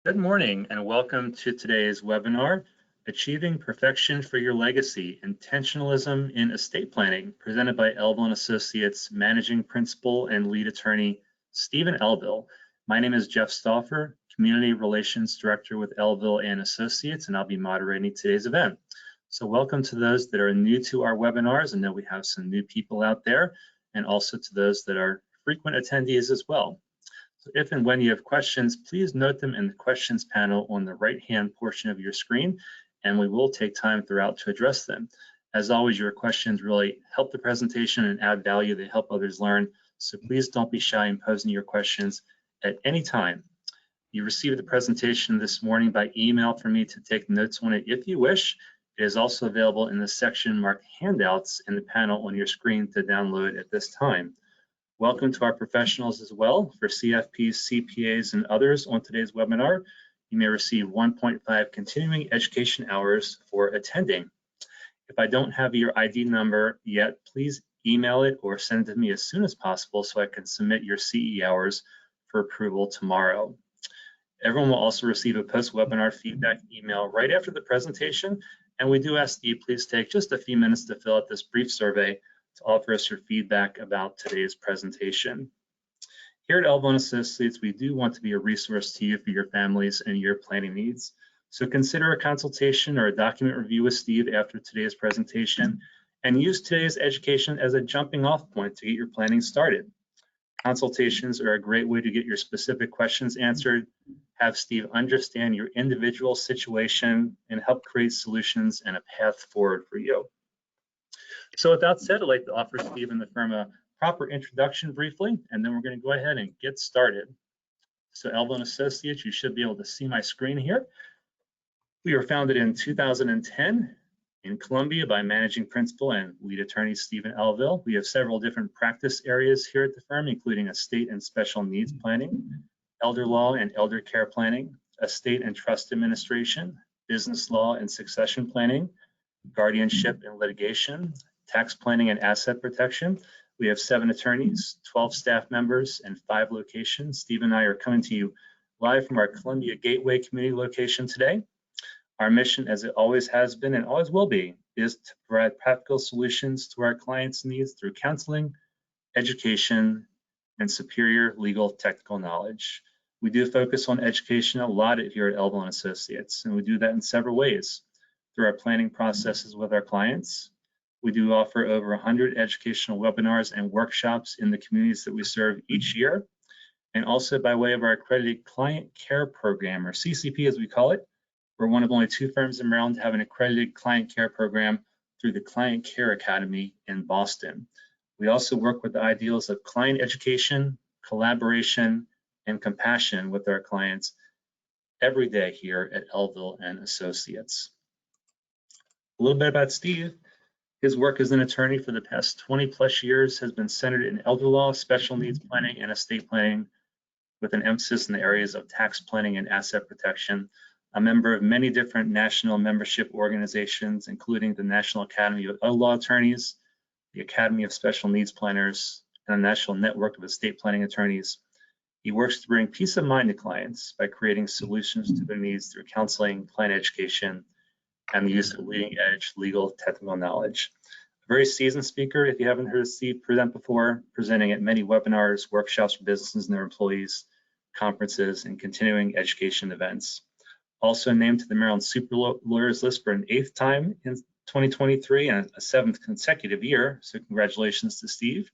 Good morning and welcome to today's webinar, Achieving Perfection for Your Legacy, Intentionalism in Estate Planning, presented by Elville and Associates Managing Principal and Lead Attorney, Stephen Elville. My name is Jeff Stauffer, Community Relations Director with Elville and Associates, and I'll be moderating today's event. So welcome to those that are new to our webinars. I know we have some new people out there, and also to those that are frequent attendees as well. So if and when you have questions, please note them in the questions panel on the right-hand portion of your screen, and we will take time throughout to address them. As always, your questions really help the presentation and add value. They help others learn. So please don't be shy in posing your questions at any time. You received the presentation this morning by email from me to take notes on it if you wish. It is also available in the section marked handouts in the panel on your screen to download at this time. Welcome to our professionals as well. For CFPs, CPAs, and others on today's webinar, you may receive 1.5 continuing education hours for attending. If I don't have your ID number yet, please email it or send it to me as soon as possible so I can submit your CE hours for approval tomorrow. Everyone will also receive a post-webinar feedback email right after the presentation, and we do ask that you please take just a few minutes to fill out this brief survey to offer us your feedback about today's presentation. Here at Elville and Associates, we do want to be a resource to you for your families and your planning needs. So consider a consultation or a document review with Steve after today's presentation, and use today's education as a jumping off point to get your planning started. Consultations are a great way to get your specific questions answered, have Steve understand your individual situation, and help create solutions and a path forward for you. So with that said, I'd like to offer Steve and the firm a proper introduction briefly, and then we're going to go ahead and get started. So Elville and Associates, you should be able to see my screen here. We were founded in 2010 in Columbia by Managing Principal and Lead Attorney Stephen Elville. We have several different practice areas here at the firm, including estate and special needs planning, elder law and elder care planning, estate and trust administration, business law and succession planning, guardianship and litigation, tax planning and asset protection. We have 7 attorneys, 12 staff members, and 5 locations. Steve and I are coming to you live from our Columbia Gateway community location today. Our mission, as it always has been and always will be, is to provide practical solutions to our clients' needs through counseling, education, and superior legal technical knowledge. We do focus on education a lot here at Elville and Associates, and we do that in several ways. Through our planning processes with our clients. We do offer over 100 educational webinars and workshops in the communities that we serve each year, and also by way of our accredited client care program, or CCP as we call it. We're one of only 2 firms in Maryland to have an accredited client care program through the Client Care Academy in Boston. We also work with the ideals of client education, collaboration, and compassion with our clients every day here at Elville and Associates. A little bit about Steve. His work as an attorney for the past 20+ years has been centered in elder law, special needs planning, and estate planning, with an emphasis in the areas of tax planning and asset protection. A member of many different national membership organizations, including the National Academy of Elder Law Attorneys, the Academy of Special Needs Planners, and the National Network of Estate Planning Attorneys. He works to bring peace of mind to clients by creating solutions to their needs through counseling, client education, and the use of leading-edge legal technical knowledge. A very seasoned speaker, if you haven't heard Steve present before, presenting at many webinars, workshops for businesses and their employees, conferences, and continuing education events. Also named to the Maryland Super Lawyers list for an 8th time in 2023 and a 7th consecutive year, so congratulations to Steve.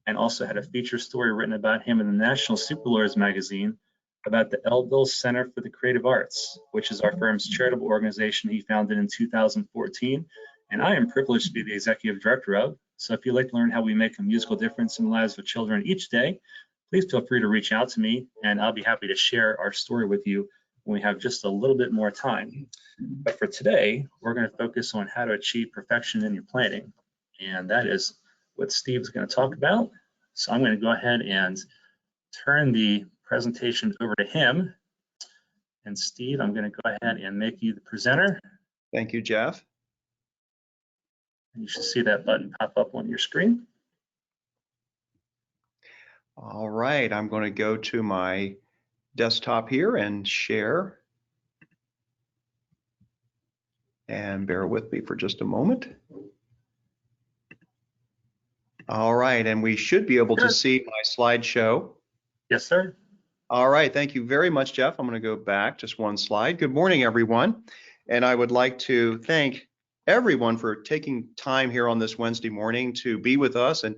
And also had a feature story written about him in the National Super Lawyers magazine about the Elville Center for the Creative Arts, which is our firm's charitable organization he founded in 2014, and I am privileged to be the executive director of. So if you'd like to learn how we make a musical difference in the lives of children each day, please feel free to reach out to me, and I'll be happy to share our story with you when we have just a little bit more time. But for today, we're going to focus on how to achieve perfection in your planning, and that is what Steve's going to talk about. So I'm going to go ahead and turn the presentation over to him. And Steve, I'm going to go ahead and make you the presenter. Thank you, Jeff. And you should see that button pop up on your screen. All right, I'm going to go to my desktop here and share. And bear with me for just a moment. All right, and we should be able to see my slideshow. Yes, sir. All right, thank you very much, Jeff. I'm going to go back just one slide. Good morning, everyone. And I would like to thank everyone for taking time here on this Wednesday morning to be with us. And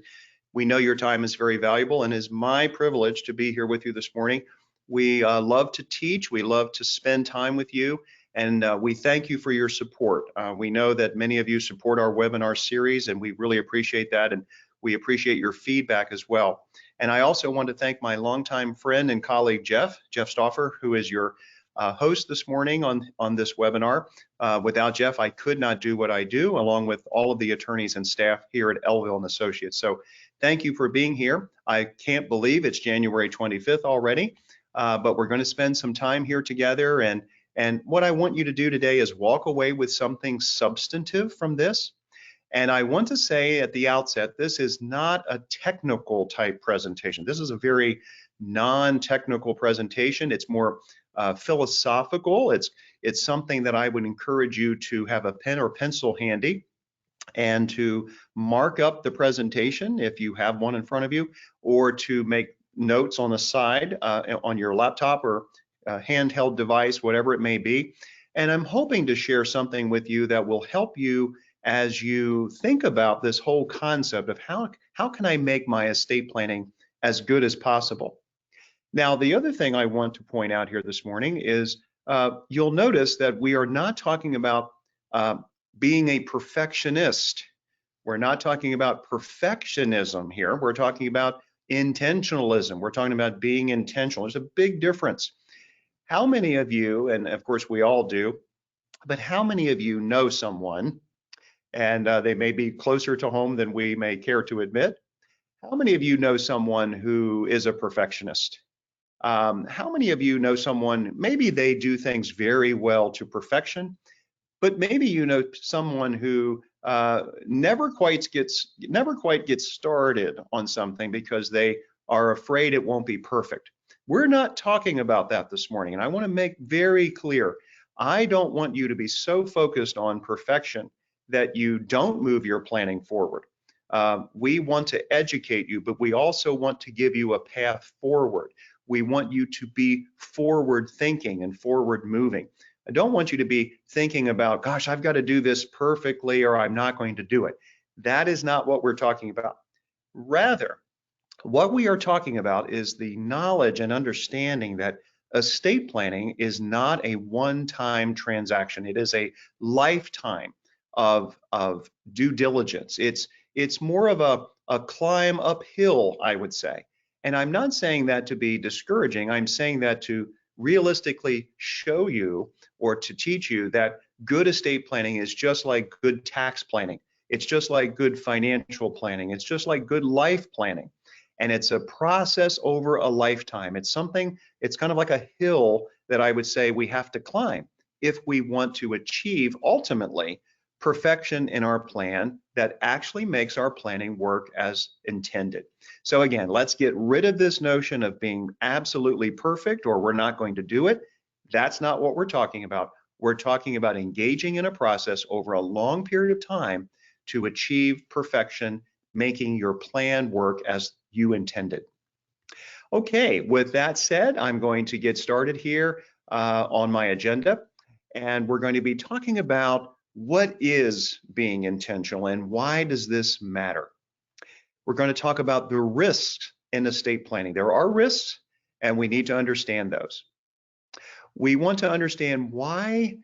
we know your time is very valuable, and it's my privilege to be here with you this morning. We love to teach. We love to spend time with you. And we thank you for your support. We know that many of you support our webinar series, and we really appreciate that. And we appreciate your feedback as well. And I also want to thank my longtime friend and colleague, Jeff Stauffer, who is your host this morning on this webinar. Without Jeff, I could not do what I do, along with all of the attorneys and staff here at Elville and Associates. So thank you for being here. I can't believe it's January 25th already, but we're going to spend some time here together. And what I want you to do today is walk away with something substantive from this. And I want to say at the outset, this is not a technical type presentation. This is a very non-technical presentation. It's more philosophical. It's something that I would encourage you to have a pen or pencil handy and to mark up the presentation if you have one in front of you, or to make notes on the side on your laptop or handheld device, whatever it may be. And I'm hoping to share something with you that will help you as you think about this whole concept of how can I make my estate planning as good as possible. Now, the other thing I want to point out here this morning is you'll notice that we are not talking about being a perfectionist. We're not talking about perfectionism here. We're talking about intentionalism. We're talking about being intentional. There's a big difference. How many of you, and of course we all do, but how many of you know someone, and they may be closer to home than we may care to admit. How many of you know someone who is a perfectionist? How many of you know someone, maybe they do things very well to perfection, but maybe you know someone who never quite gets started on something because they are afraid it won't be perfect. We're not talking about that this morning, and I want to make very clear, I don't want you to be so focused on perfection that you don't move your planning forward. We want to educate you, but we also want to give you a path forward. We want you to be forward thinking and forward moving. I don't want you to be thinking about, gosh, I've got to do this perfectly or I'm not going to do it. That is not what we're talking about. Rather, what we are talking about is the knowledge and understanding that estate planning is not a one-time transaction. It is a lifetime of due diligence. It's more of a climb uphill, I would say. And I'm not saying that to be discouraging. I'm saying that to realistically show you or to teach you that good estate planning is just like good tax planning. It's just like good financial planning. It's just like good life planning. And it's a process over a lifetime. It's kind of like a hill that I would say we have to climb if we want to achieve ultimately perfection in our plan that actually makes our planning work as intended. So again, let's get rid of this notion of being absolutely perfect or we're not going to do it. That's not what we're talking about. We're talking about engaging in a process over a long period of time to achieve perfection, making your plan work as you intended. Okay, with that said, I'm going to get started here on my agenda, and we're going to be talking about what is being intentional and why does this matter? We're going to talk about the risks in estate planning. There are risks, and we need to understand those. We want to understand why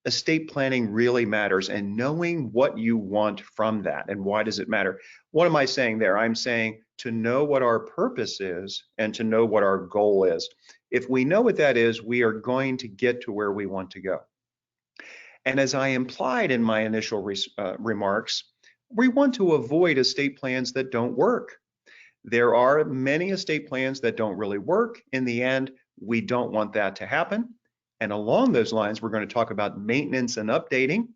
estate planning really matters and knowing what you want from that and why does it matter. What am I saying there? I'm saying to know what our purpose is and to know what our goal is. If we know what that is, we are going to get to where we want to go. And as I implied in my initial remarks, we want to avoid estate plans that don't work. There are many estate plans that don't really work. In the end, we don't want that to happen. And along those lines, we're going to talk about maintenance and updating.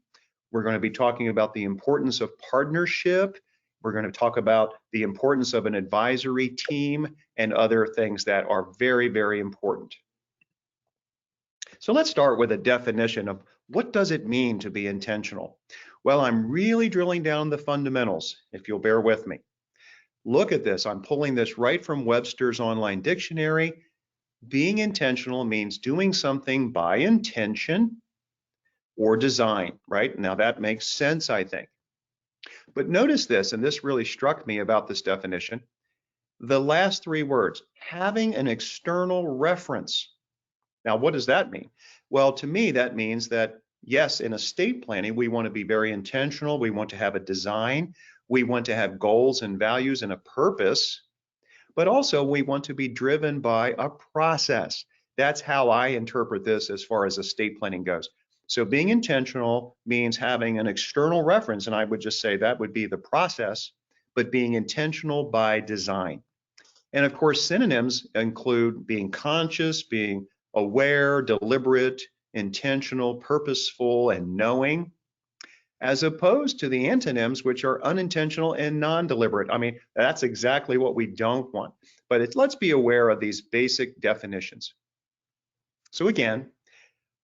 We're going to be talking about the importance of partnership. We're going to talk about the importance of an advisory team and other things that are very, very important. So let's start with a definition of what does it mean to be intentional? Well, I'm really drilling down the fundamentals, if you'll bear with me. Look at this. I'm pulling this right from Webster's online dictionary. Being intentional means doing something by intention or design, right? Now that makes sense, I think. But notice this, and this really struck me about this definition. The last three words, having an external reference. Now, what does that mean? Well, to me, that means that, yes, in estate planning, we want to be very intentional. We want to have a design. We want to have goals and values and a purpose, but also we want to be driven by a process. That's how I interpret this as far as estate planning goes. So being intentional means having an external reference, and I would just say that would be the process, but being intentional by design. And of course, synonyms include being conscious, being aware, deliberate, intentional, purposeful, and knowing, as opposed to the antonyms, which are unintentional and non-deliberate. I mean, that's exactly what we don't want. But let's be aware of these basic definitions. So again,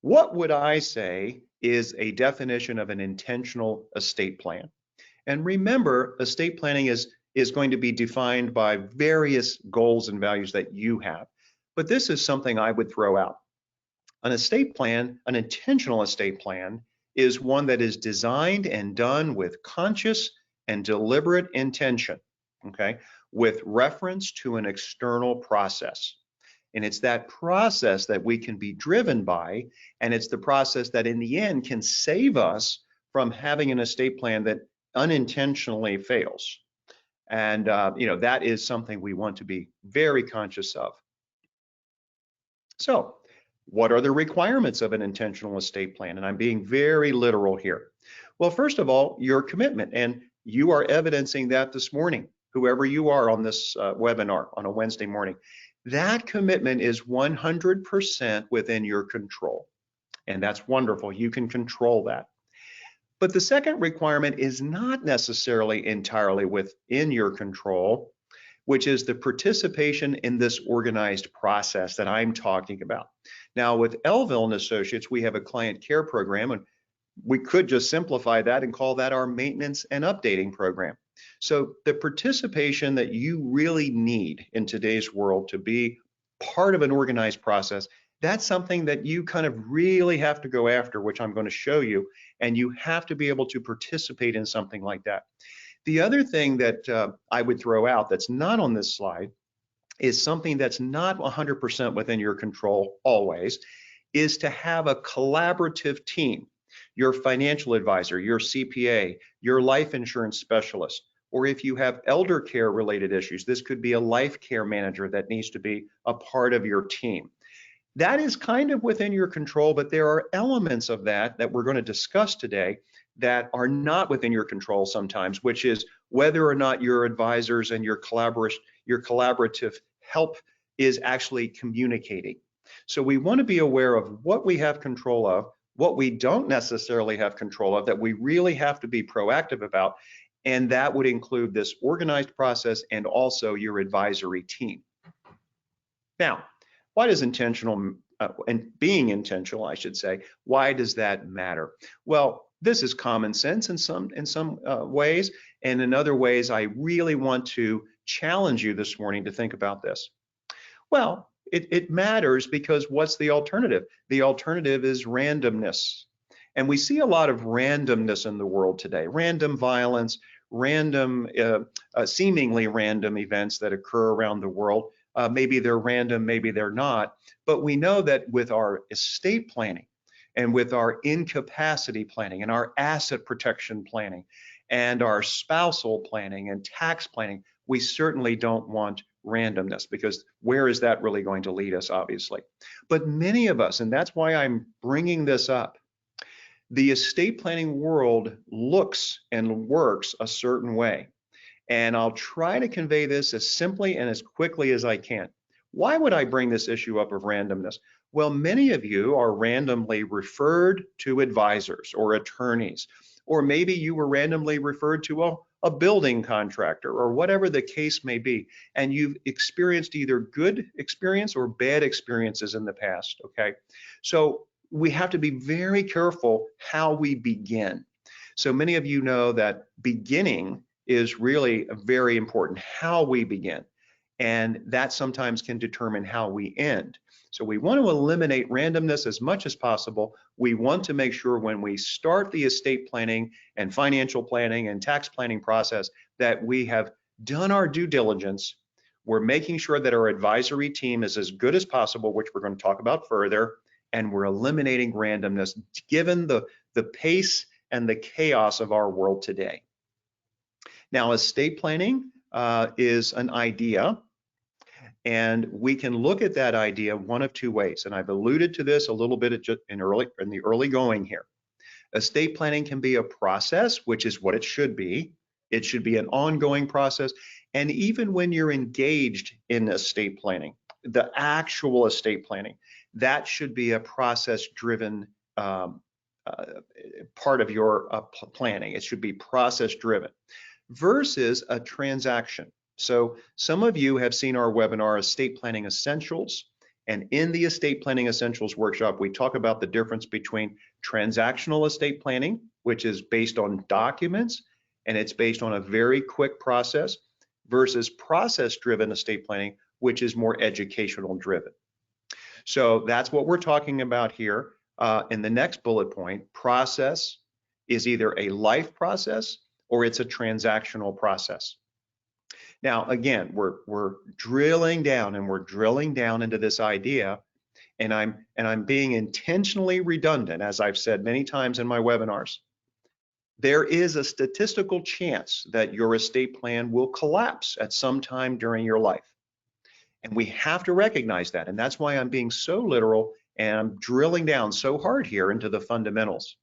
what would I say is a definition of an intentional estate plan? And remember, estate planning is going to be defined by various goals and values that you have. But this is something I would throw out. An estate plan, an intentional estate plan, is one that is designed and done with conscious and deliberate intention, okay, with reference to an external process. And it's that process that we can be driven by, and it's the process that in the end can save us from having an estate plan that unintentionally fails. And that is something we want to be very conscious of. So, what are the requirements of an intentional estate plan? And I'm being very literal here. Well, first of all, your commitment, and you are evidencing that this morning, whoever you are on this webinar on a Wednesday morning. That commitment is 100% within your control. And that's wonderful. You can control that. But the second requirement is not necessarily entirely within your control, which is the participation in this organized process that I'm talking about. Now, with Elville and Associates, we have a client care program, and we could just simplify that and call that our maintenance and updating program. So the participation that you really need in today's world to be part of an organized process, that's something that you kind of really have to go after, which I'm going to show you, and you have to be able to participate in something like that. The other thing that I would throw out that's not on this slide is something that's not 100% within your control always, is to have a collaborative team. Your financial advisor, your CPA, your life insurance specialist, or if you have elder care related issues, this could be a life care manager that needs to be a part of your team. That is kind of within your control, but there are elements of that we're going to discuss today that are not within your control sometimes, which is whether or not your advisors and your collaborative help is actually communicating. So we want to be aware of what we have control of, what we don't necessarily have control of, that we really have to be proactive about, and that would include this organized process and also your advisory team. Now, why does intentional and being intentional, I should say, why does that matter? Well, this is common sense in some ways, and in other ways, I really want to challenge you this morning to think about this. Well, it matters because what's the alternative? The alternative is randomness. And we see a lot of randomness in the world today, random violence, random, seemingly random events that occur around the world. Maybe they're random, maybe they're not. But we know that with our estate planning and with our incapacity planning and our asset protection planning and our spousal planning and tax planning, we certainly don't want randomness, because where is that really going to lead us, obviously? But many of us, and that's why I'm bringing this up, the estate planning world looks and works a certain way. And I'll try to convey this as simply and as quickly as I can. Why would I bring this issue up of randomness? Well, many of you are randomly referred to advisors or attorneys, or maybe you were randomly referred to a building contractor or whatever the case may be, and you've experienced either good experience or bad experiences in the past, okay? So we have to be very careful how we begin. So many of you know that beginning is really very important, how we begin. And that sometimes can determine how we end. So we want to eliminate randomness as much as possible. We want to make sure when we start the estate planning and financial planning and tax planning process that we have done our due diligence. We're making sure that our advisory team is as good as possible, which we're going to talk about further, and we're eliminating randomness given the pace and the chaos of our world today. Now, estate planning is an idea, and we can look at that idea one of two ways. And I've alluded to this a little bit in the early going here. Estate planning can be a process, which is what it should be. It should be an ongoing process. And even when you're engaged in estate planning, the actual estate planning, that should be a process-driven part of your planning. It should be process-driven versus a transaction. So some of you have seen our webinar, Estate Planning Essentials. And in the Estate Planning Essentials workshop, we talk about the difference between transactional estate planning, which is based on documents, and it's based on a very quick process, versus process-driven estate planning, which is more educational driven. So that's what we're talking about here. In the next bullet point, process is either a life process or it's a transactional process. Now, again, we're drilling down into this idea, and I'm being intentionally redundant, as I've said many times in my webinars. There is a statistical chance that your estate plan will collapse at some time during your life. And we have to recognize that. And that's why I'm being so literal and I'm drilling down so hard here into the fundamentals.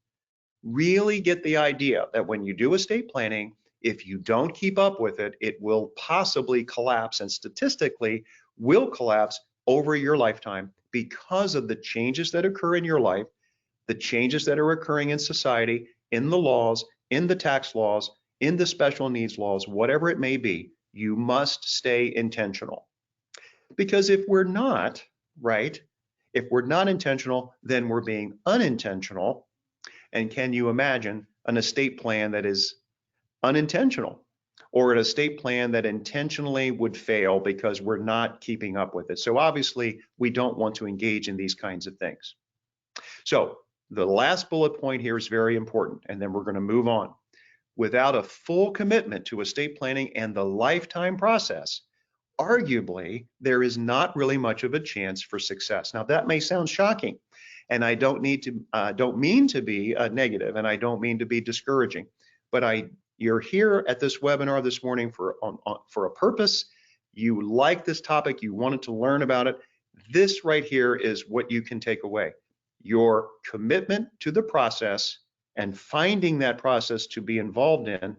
Really get the idea that when you do estate planning, if you don't keep up with it, it will possibly collapse, and statistically will collapse over your lifetime because of the changes that occur in your life, the changes that are occurring in society, in the laws, in the tax laws, in the special needs laws, whatever it may be. You must stay intentional. Because if we're not, right, if we're not intentional, then we're being unintentional. And can you imagine an estate plan that is unintentional, or an estate plan that intentionally would fail because we're not keeping up with it? So obviously, we don't want to engage in these kinds of things. So the last bullet point here is very important, and then we're going to move on. Without a full commitment to estate planning and the lifetime process, arguably, there is not really much of a chance for success. Now, that may sound shocking, and I don't mean to be negative, and I don't mean to be discouraging, but you're here at this webinar this morning for a purpose. You like this topic, you wanted to learn about it. This right here is what you can take away. Your commitment to the process and finding that process to be involved in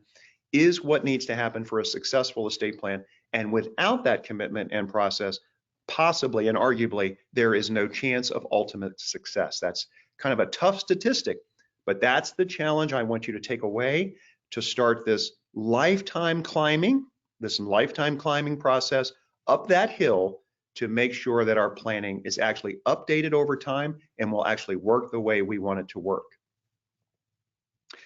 is what needs to happen for a successful estate plan. And without that commitment and process, possibly and arguably, there is no chance of ultimate success. That's kind of a tough statistic, but that's the challenge I want you to take away to start this lifetime climbing process up that hill to make sure that our planning is actually updated over time and will actually work the way we want it to work.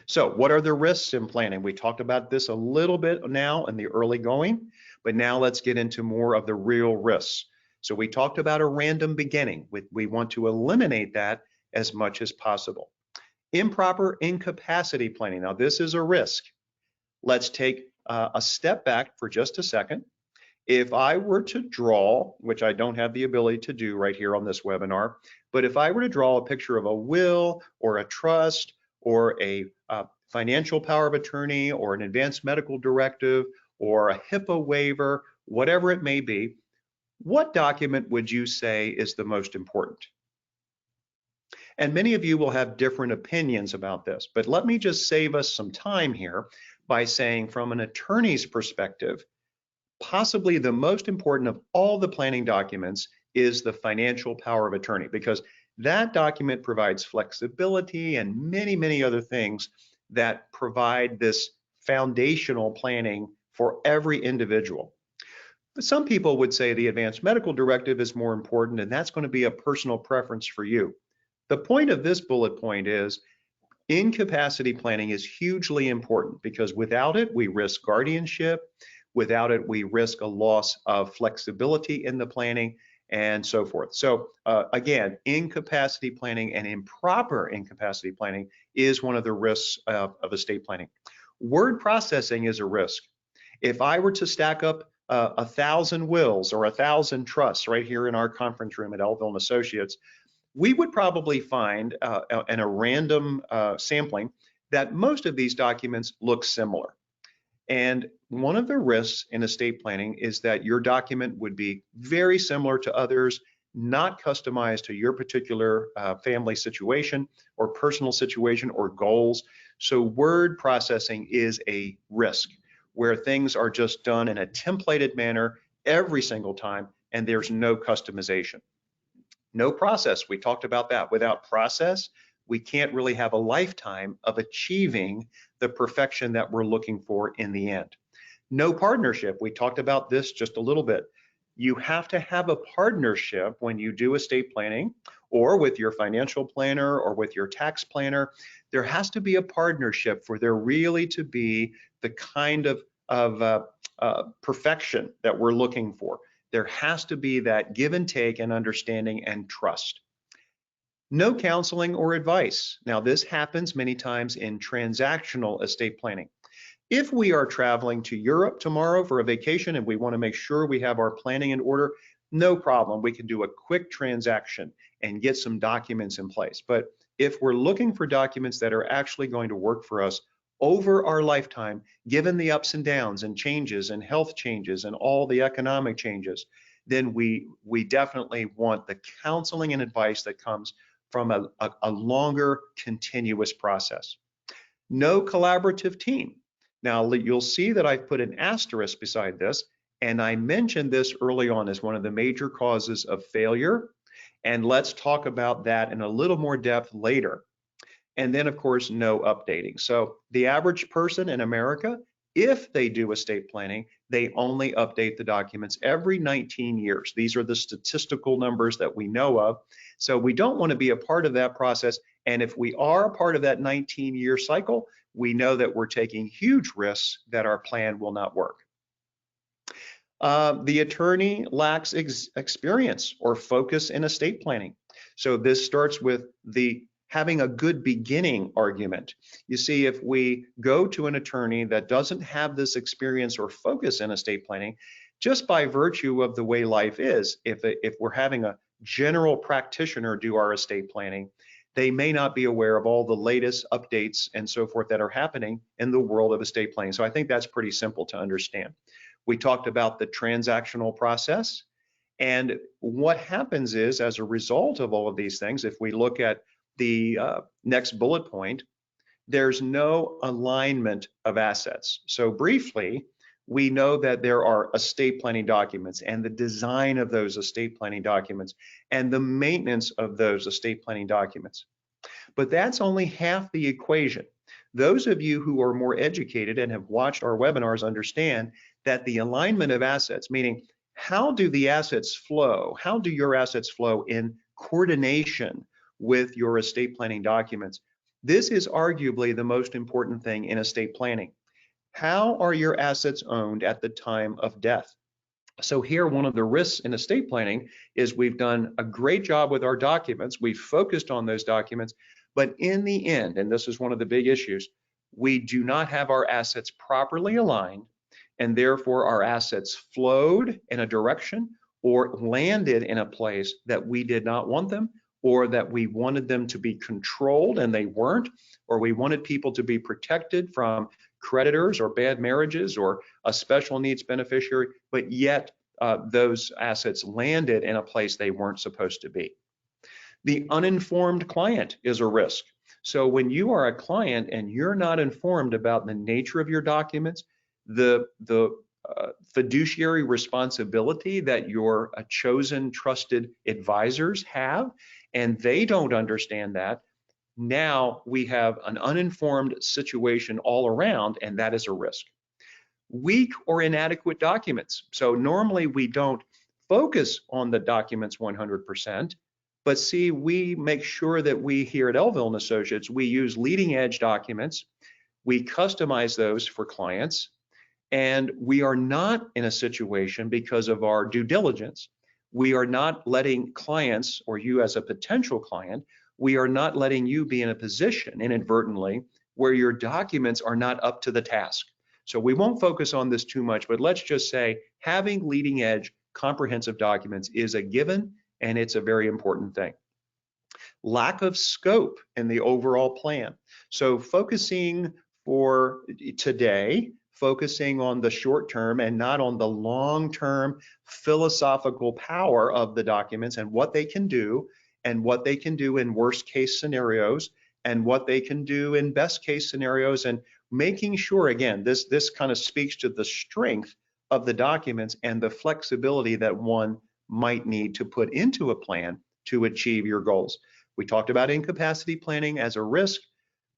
So what are the risks in planning? We talked about this a little bit now in the early going, but now let's get into more of the real risks. So we talked about a random beginning. We want to eliminate that as much as possible. Improper incapacity planning. Now this is a risk. Let's take a step back for just a second. If I were to draw, which I don't have the ability to do right here on this webinar, but if I were to draw a picture of a will or a trust or a financial power of attorney or an advanced medical directive or a HIPAA waiver, whatever it may be, what document would you say is the most important? And many of you will have different opinions about this, but let me just save us some time here by saying from an attorney's perspective, possibly the most important of all the planning documents is the financial power of attorney, because that document provides flexibility and many, many other things that provide this foundational planning for every individual. But some people would say the advanced medical directive is more important, and that's going to be a personal preference for you. The point of this bullet point is incapacity planning is hugely important because without it, we risk guardianship. Without it, we risk a loss of flexibility in the planning and so forth. So again, incapacity planning and improper incapacity planning is one of the risks of estate planning. Word processing is a risk. If I were to stack up 1,000 wills or 1,000 trusts right here in our conference room at Elville and Associates, we would probably find in a random sampling that most of these documents look similar. And one of the risks in estate planning is that your document would be very similar to others, not customized to your particular family situation or personal situation or goals. So word processing is a risk where things are just done in a templated manner every single time and there's no customization. No process, we talked about that. Without process, we can't really have a lifetime of achieving the perfection that we're looking for in the end. No partnership, we talked about this just a little bit. You have to have a partnership when you do estate planning or with your financial planner or with your tax planner. There has to be a partnership for there really to be the kind of perfection that we're looking for. There has to be that give and take and understanding and trust. No counseling or advice. Now, this happens many times in transactional estate planning. If we are traveling to Europe tomorrow for a vacation and we want to make sure we have our planning in order, no problem. We can do a quick transaction and get some documents in place. But if we're looking for documents that are actually going to work for us over our lifetime, given the ups and downs and changes and health changes and all the economic changes, then we definitely want the counseling and advice that comes from a longer continuous process. No collaborative team. Now you'll see that I've put an asterisk beside this, and I mentioned this early on as one of the major causes of failure, and let's talk about that in a little more depth later. And then, of course, no updating. So the average person in America, if they do estate planning, they only update the documents every 19 years. These are the statistical numbers that we know of. So we don't want to be a part of that process. And if we are a part of that 19-year cycle, we know that we're taking huge risks that our plan will not work. The attorney lacks experience or focus in estate planning. So this starts with the having a good beginning argument. You see, if we go to an attorney that doesn't have this experience or focus in estate planning, just by virtue of the way life is, if we're having a general practitioner do our estate planning, they may not be aware of all the latest updates and so forth that are happening in the world of estate planning. So I think that's pretty simple to understand. We talked about the transactional process. And what happens is, as a result of all of these things, if we look at the next bullet point, there's no alignment of assets. So briefly, we know that there are estate planning documents and the design of those estate planning documents and the maintenance of those estate planning documents. But that's only half the equation. Those of you who are more educated and have watched our webinars understand that the alignment of assets, meaning how do the assets flow? How do your assets flow in coordination with your estate planning documents? This is arguably the most important thing in estate planning. How are your assets owned at the time of death? So here, one of the risks in estate planning is we've done a great job with our documents. We've focused on those documents, but in the end, and this is one of the big issues, we do not have our assets properly aligned, and therefore our assets flowed in a direction or landed in a place that we did not want them, or that we wanted them to be controlled and they weren't, or we wanted people to be protected from creditors or bad marriages or a special needs beneficiary, but yet those assets landed in a place they weren't supposed to be. The uninformed client is a risk. So when you are a client and you're not informed about the nature of your documents, the fiduciary responsibility that your chosen trusted advisors have, and they don't understand that, now we have an uninformed situation all around, and that is a risk. Weak or inadequate documents. So normally we don't focus on the documents 100%, but see, we make sure that we here at Elville and Associates, we use leading edge documents, we customize those for clients, and we are not in a situation because of our due diligence. We are not letting clients, or you as a potential client, we are not letting you be in a position inadvertently where your documents are not up to the task. So we won't focus on this too much, but let's just say having leading edge comprehensive documents is a given, and it's a very important thing. Lack of scope in the overall plan. So focusing for today, focusing on the short term and not on the long term philosophical power of the documents and what they can do, and what they can do in worst case scenarios, and what they can do in best case scenarios, and making sure, again, this kind of speaks to the strength of the documents and the flexibility that one might need to put into a plan to achieve your goals. We talked about incapacity planning as a risk.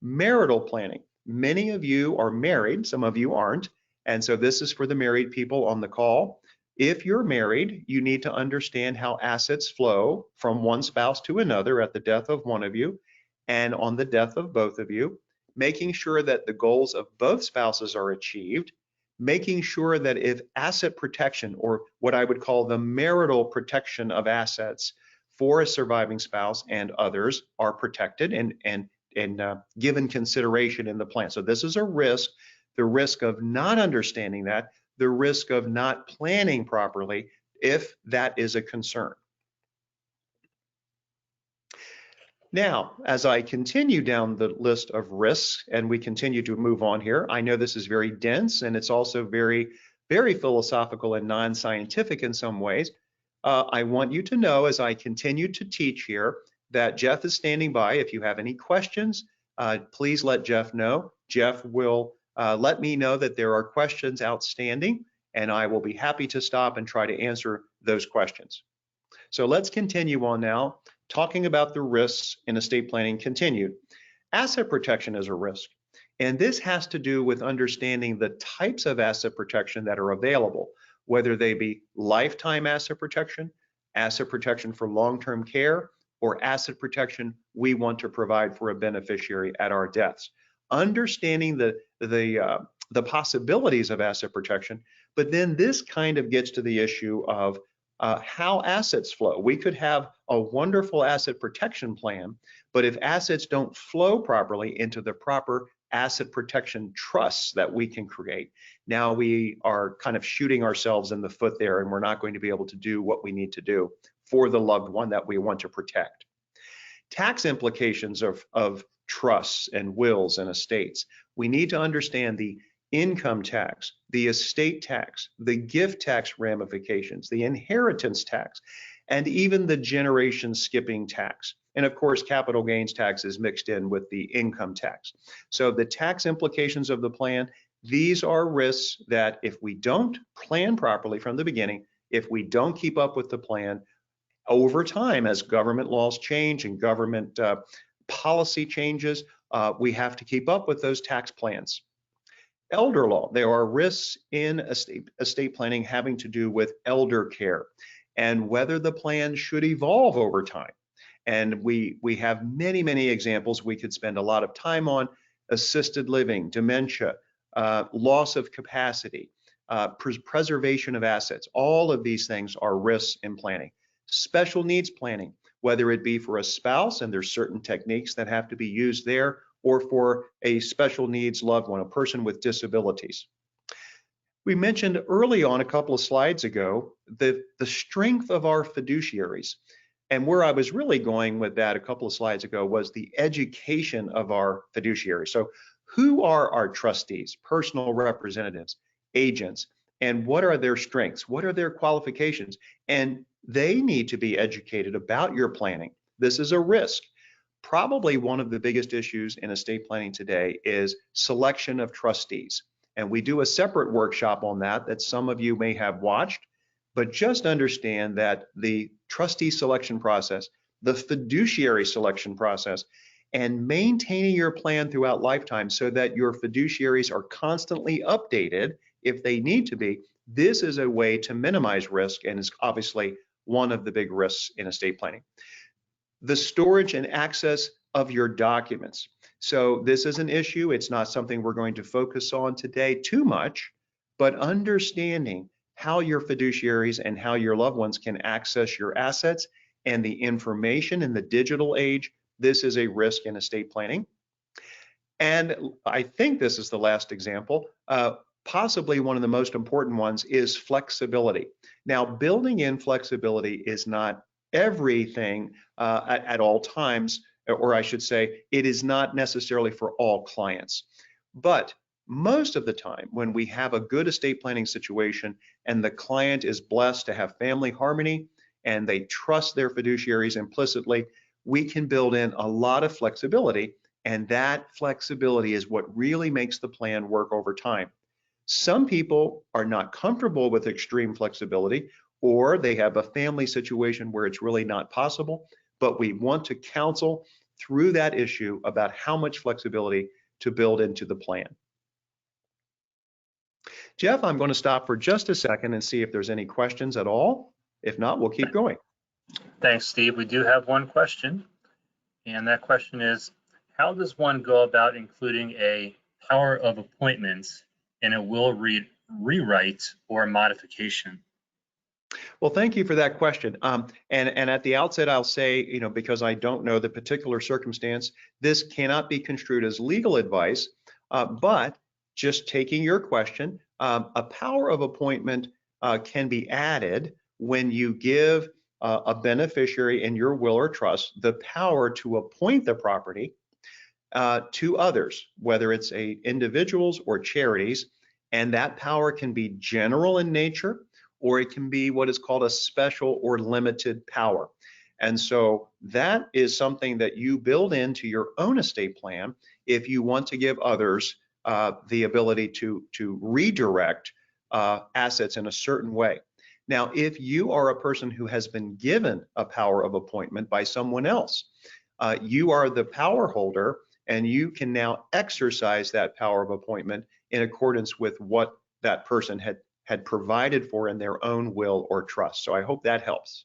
Marital planning. Many of you are married, some of you aren't, and so this is for the married people on the call. If you're married, you need to understand how assets flow from one spouse to another at the death of one of you and on the death of both of you, making sure that the goals of both spouses are achieved, making sure that if asset protection, or what I would call the marital protection of assets for a surviving spouse and others, are protected and given consideration in the plan. So this is a risk, the risk of not understanding that, the risk of not planning properly, if that is a concern. Now, as I continue down the list of risks and we continue to move on here, I know this is very dense and it's also very, very philosophical and non-scientific in some ways. I want you to know, as I continue to teach here, that Jeff is standing by. If you have any questions, please let Jeff know. Jeff will let me know that there are questions outstanding, and I will be happy to stop and try to answer those questions. So let's continue on now, talking about the risks in estate planning continued. Asset protection is a risk, and this has to do with understanding the types of asset protection that are available, whether they be lifetime asset protection for long-term care, or asset protection we want to provide for a beneficiary at our deaths. Understanding the possibilities of asset protection, but then this kind of gets to the issue of how assets flow. We could have a wonderful asset protection plan, but if assets don't flow properly into the proper asset protection trusts that we can create, now we are kind of shooting ourselves in the foot there, and we're not going to be able to do what we need to do for the loved one that we want to protect. Tax implications of trusts and wills and estates. We need to understand the income tax, the estate tax, the gift tax ramifications, the inheritance tax, and even the generation skipping tax. And of course, capital gains tax is mixed in with the income tax. So the tax implications of the plan, these are risks that if we don't plan properly from the beginning, if we don't keep up with the plan, over time, as government laws change and government policy changes, we have to keep up with those tax plans. Elder law, there are risks in estate planning having to do with elder care and whether the plan should evolve over time. And we have many, many examples we could spend a lot of time on: assisted living, dementia, loss of capacity, preservation of assets. All of these things are risks in planning. Special needs planning, whether it be for a spouse, and there's certain techniques that have to be used there, or for a special needs loved one, a person with disabilities. We mentioned early on, a couple of slides ago, the strength of our fiduciaries. And where I was really going with that a couple of slides ago was the education of our fiduciaries. So who are our trustees, personal representatives, agents, and what are their strengths? What are their qualifications? And they need to be educated about your planning. This is a risk. Probably one of the biggest issues in estate planning today is selection of trustees. And we do a separate workshop on that some of you may have watched, but just understand that the trustee selection process, the fiduciary selection process, and maintaining your plan throughout lifetime so that your fiduciaries are constantly updated if they need to be. This is a way to minimize risk and is obviously one of the big risks in estate planning. The storage and access of your documents. So this is an issue. It's not something we're going to focus on today too much, but understanding how your fiduciaries and how your loved ones can access your assets and the information in the digital age, this is a risk in estate planning. And I think this is the last example. Possibly one of the most important ones is flexibility. Now, building in flexibility is not everything at all times, or I should say, it is not necessarily for all clients. But most of the time, when we have a good estate planning situation and the client is blessed to have family harmony and they trust their fiduciaries implicitly, we can build in a lot of flexibility, and that flexibility is what really makes the plan work over time. Some people are not comfortable with extreme flexibility, or they have a family situation where it's really not possible, but we want to counsel through that issue about how much flexibility to build into the plan. Jeff, I'm going to stop for just a second and see if there's any questions at all. If not, we'll keep going. Thanks, Steve. We do have one question, and that question is, how does one go about including a power of appointments in a will rewrite or modification? Well, thank you for that question. And at the outset, I'll say, because I don't know the particular circumstance, this cannot be construed as legal advice, but just taking your question, a power of appointment can be added when you give a beneficiary in your will or trust the power to appoint the property to others, whether it's individuals or charities, and that power can be general in nature, or it can be what is called a special or limited power. And so that is something that you build into your own estate plan if you want to give others the ability to redirect assets in a certain way. Now, if you are a person who has been given a power of appointment by someone else, you are the power holder, and you can now exercise that power of appointment in accordance with what that person had provided for in their own will or trust. So I hope that helps.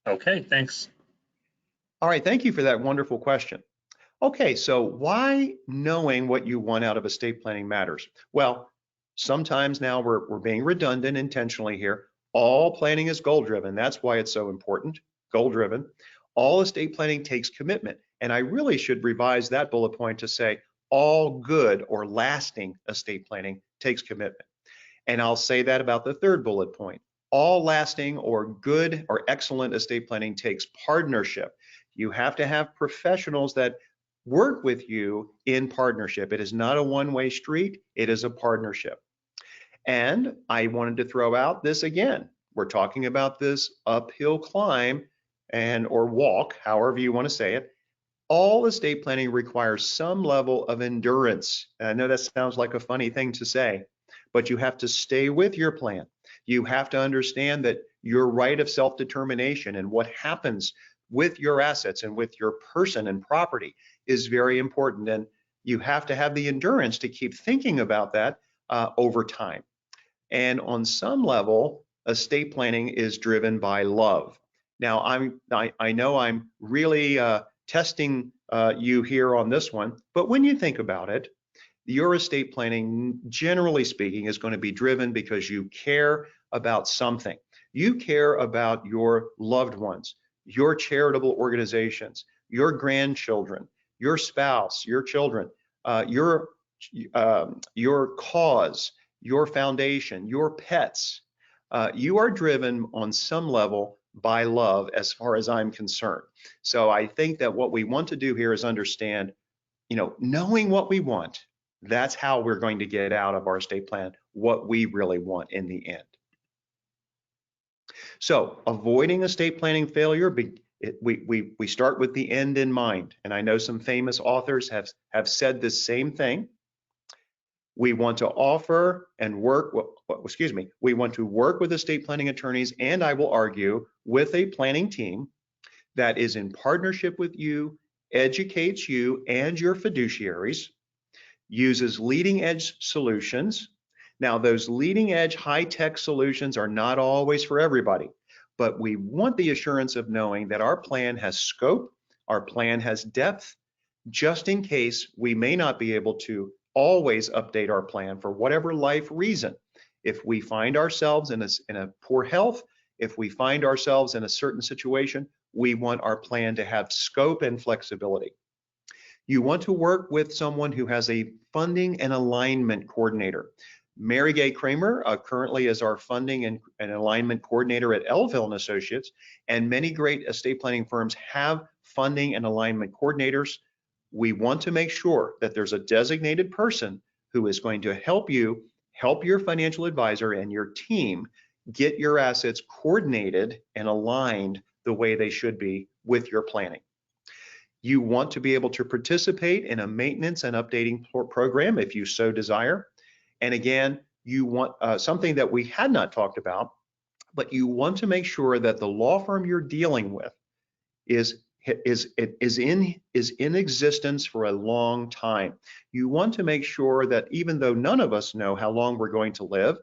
Okay, thanks. All right, thank you for that wonderful question. Okay, so why knowing what you want out of estate planning matters? Well, sometimes now we're being redundant intentionally here. All planning is goal-driven. That's why it's so important, goal-driven. All estate planning takes commitment. And I really should revise that bullet point to say all good or lasting estate planning takes commitment. And I'll say that about the third bullet point. All lasting or good or excellent estate planning takes partnership. You have to have professionals that work with you in partnership. It is not a one-way street, it is a partnership. And I wanted to throw out this again. We're talking about this uphill climb or walk, however you want to say it. All estate planning requires some level of endurance. And I know that sounds like a funny thing to say, but you have to stay with your plan. You have to understand that your right of self-determination and what happens with your assets and with your person and property is very important. And you have to have the endurance to keep thinking about that over time. And on some level, estate planning is driven by love. Now, I know I'm really testing you here on this one, but when you think about it, your estate planning, generally speaking, is going to be driven because you care about something. You care about your loved ones, your charitable organizations, your grandchildren, your spouse, your children, your cause, your foundation, your pets. You are driven on some level by love as far as I'm concerned. So I think that what we want to do here is understand, knowing what we want, that's how we're going to get out of our estate plan what we really want in the end. So avoiding estate planning failure, we start with the end in mind. And I know some famous authors have said the same thing. We want to offer and work, we want to work with estate planning attorneys, and I will argue with a planning team that is in partnership with you educates you and your fiduciaries, uses leading edge solutions. Now, those leading edge high-tech solutions are not always for everybody, but we want the assurance of knowing that our plan has scope, our plan has depth, just in case we may not be able to always update our plan for whatever life reason. If we find ourselves in a poor health, if we find ourselves in a certain situation, we want our plan to have scope and flexibility. You want to work with someone who has a funding and alignment coordinator. Mary Gay Kramer currently is our funding and alignment coordinator at Elville and Associates, and many great estate planning firms have funding and alignment coordinators. We want to make sure that there's a designated person who is going to help you, help your financial advisor and your team get your assets coordinated and aligned the way they should be with your planning. You want to be able to participate in a maintenance and updating program if you so desire. And again, you want something that we had not talked about, but you want to make sure that the law firm you're dealing with is in existence for a long time. You want to make sure that even though none of us know how long we're going to live,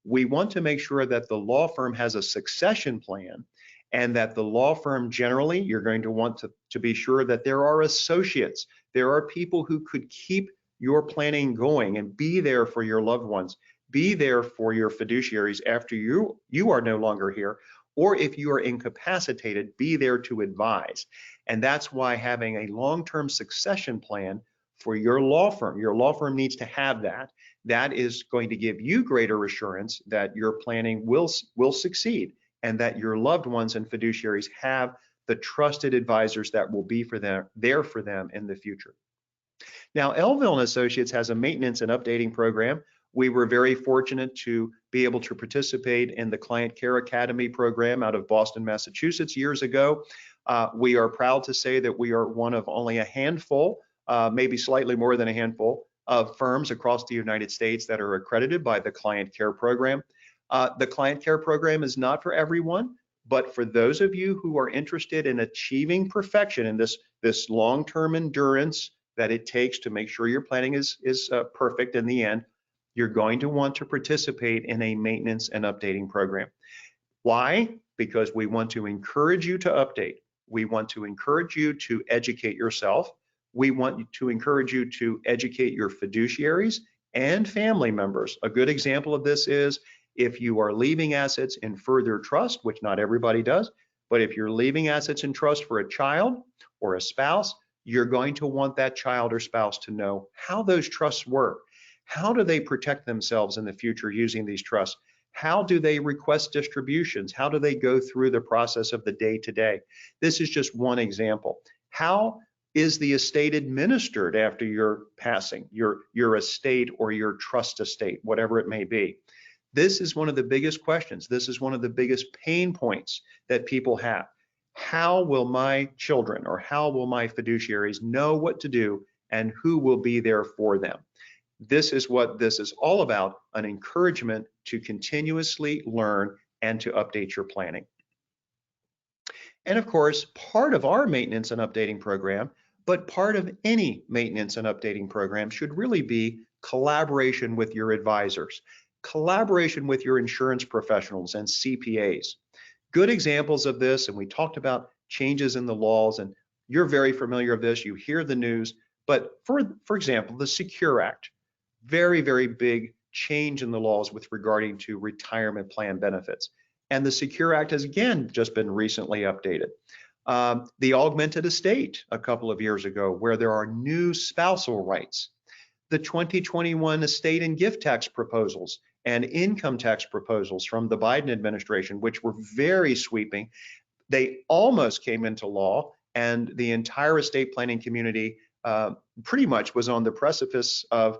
we want to make sure that the law firm has a succession plan, and that the law firm generally, you're going to want to be sure that there are associates. There are people who could keep your planning going and be there for your loved ones, be there for your fiduciaries after you are no longer here, or if you are incapacitated, be there to advise. And that's why having a long-term succession plan for your law firm needs to have that. That is going to give you greater assurance that your planning will succeed, and that your loved ones and fiduciaries have the trusted advisors that will be there for them in the future. Now, Elville and Associates has a maintenance and updating program. We were very fortunate to be able to participate in the Client Care Academy program out of Boston, Massachusetts years ago. We are proud to say that we are one of only a handful, maybe slightly more than a handful, of firms across the United States that are accredited by the Client Care program. The Client Care program is not for everyone, but for those of you who are interested in achieving perfection in this long-term endurance that it takes to make sure your planning is perfect in the end, you're going to want to participate in a maintenance and updating program. Why? Because we want to encourage you to update. We want to encourage you to educate yourself. We want to encourage you to educate your fiduciaries and family members. A good example of this is if you are leaving assets in further trust, which not everybody does, but if you're leaving assets in trust for a child or a spouse, you're going to want that child or spouse to know how those trusts work. How do they protect themselves in the future using these trusts? How do they request distributions? How do they go through the process of the day-to-day? This is just one example. How is the estate administered after your passing, your estate or your trust estate, whatever it may be? This is one of the biggest questions. This is one of the biggest pain points that people have. How will my children or how will my fiduciaries know what to do and who will be there for them? This is what this is all about, an encouragement to continuously learn and to update your planning. And of course, part of our maintenance and updating program, but part of any maintenance and updating program should really be collaboration with your advisors, collaboration with your insurance professionals and CPAs. Good examples of this, and we talked about changes in the laws, and you're very familiar with this, you hear the news, but for example, the Secure Act, very, very big change in the laws with regarding to retirement plan benefits. And the Secure Act has again just been recently updated. The augmented estate a couple of years ago, where there are new spousal rights. The 2021 estate and gift tax proposals and income tax proposals from the Biden administration, which were very sweeping. They almost came into law, and the entire estate planning community pretty much was on the precipice of